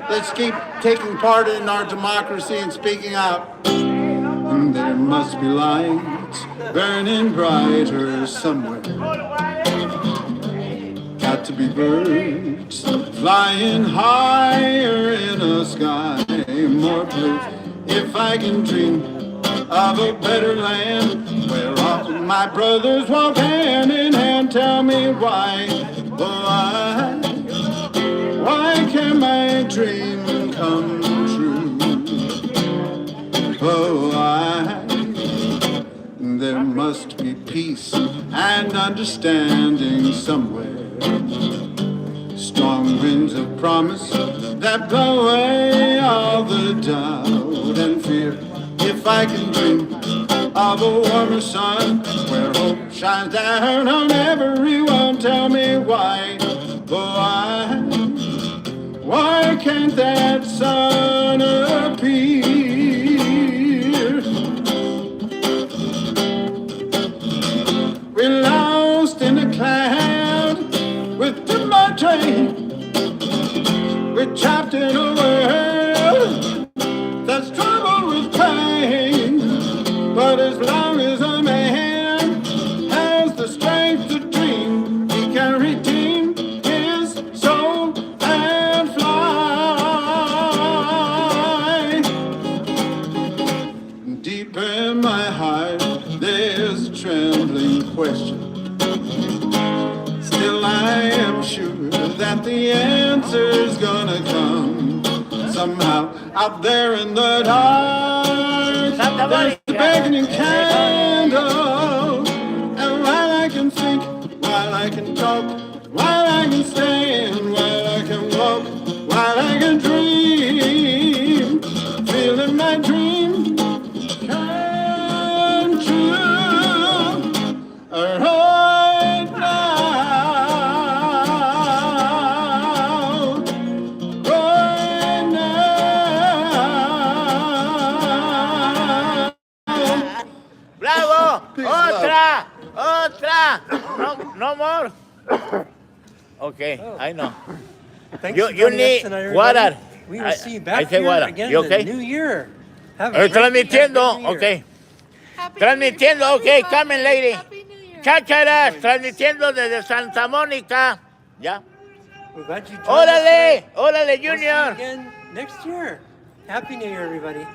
Let's keep taking part in our democracy and speaking out. And there must be lights burning brighter somewhere. Got to be birds flying higher in a sky more blue. If I can dream of a better land where all of my brothers walk hand in hand, tell me why can't my dream come true? There must be peace and understanding somewhere. Strong winds of promise that blow away all the doubt and fear. If I can dream of a warmer sun where hope shines down on everyone, tell me why can't that sun appear? We're lost in a cloud with my train. We're trapped in a world that's troubled with pain. But as long as a man has the strength to dream, he can redeem his soul and fly. Deep in my heart, there's a trembling question. Still I am sure that the answer's gonna come somehow. Out there in the dark, there's a beckoning candle. And while I can think, while I can talk, while I can stand, while I can walk, while I can dream, feeling my dream come true. Right now, right now.
Okay,
Oh.
I know.
Thanks
You-
for
you
joining us
need
tonight,
water.
everybody. We will
I-
see you
I
back
say
here
water.
again
You
in the
okay?
new year. Have a
Estoy
great
transmitiendo,
new year.
ok.
Happy
Transmitiendo,
New Year,
ok, come in, lady.
Happy New Year.
Chácharas, transmitiendo desde Santa Mónica. ¿Ya?
We're glad you joined us
Órale,
tonight.
órale,
We'll see you
Junior.
again next year. Happy New Year, everybody.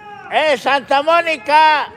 Santa Mónica.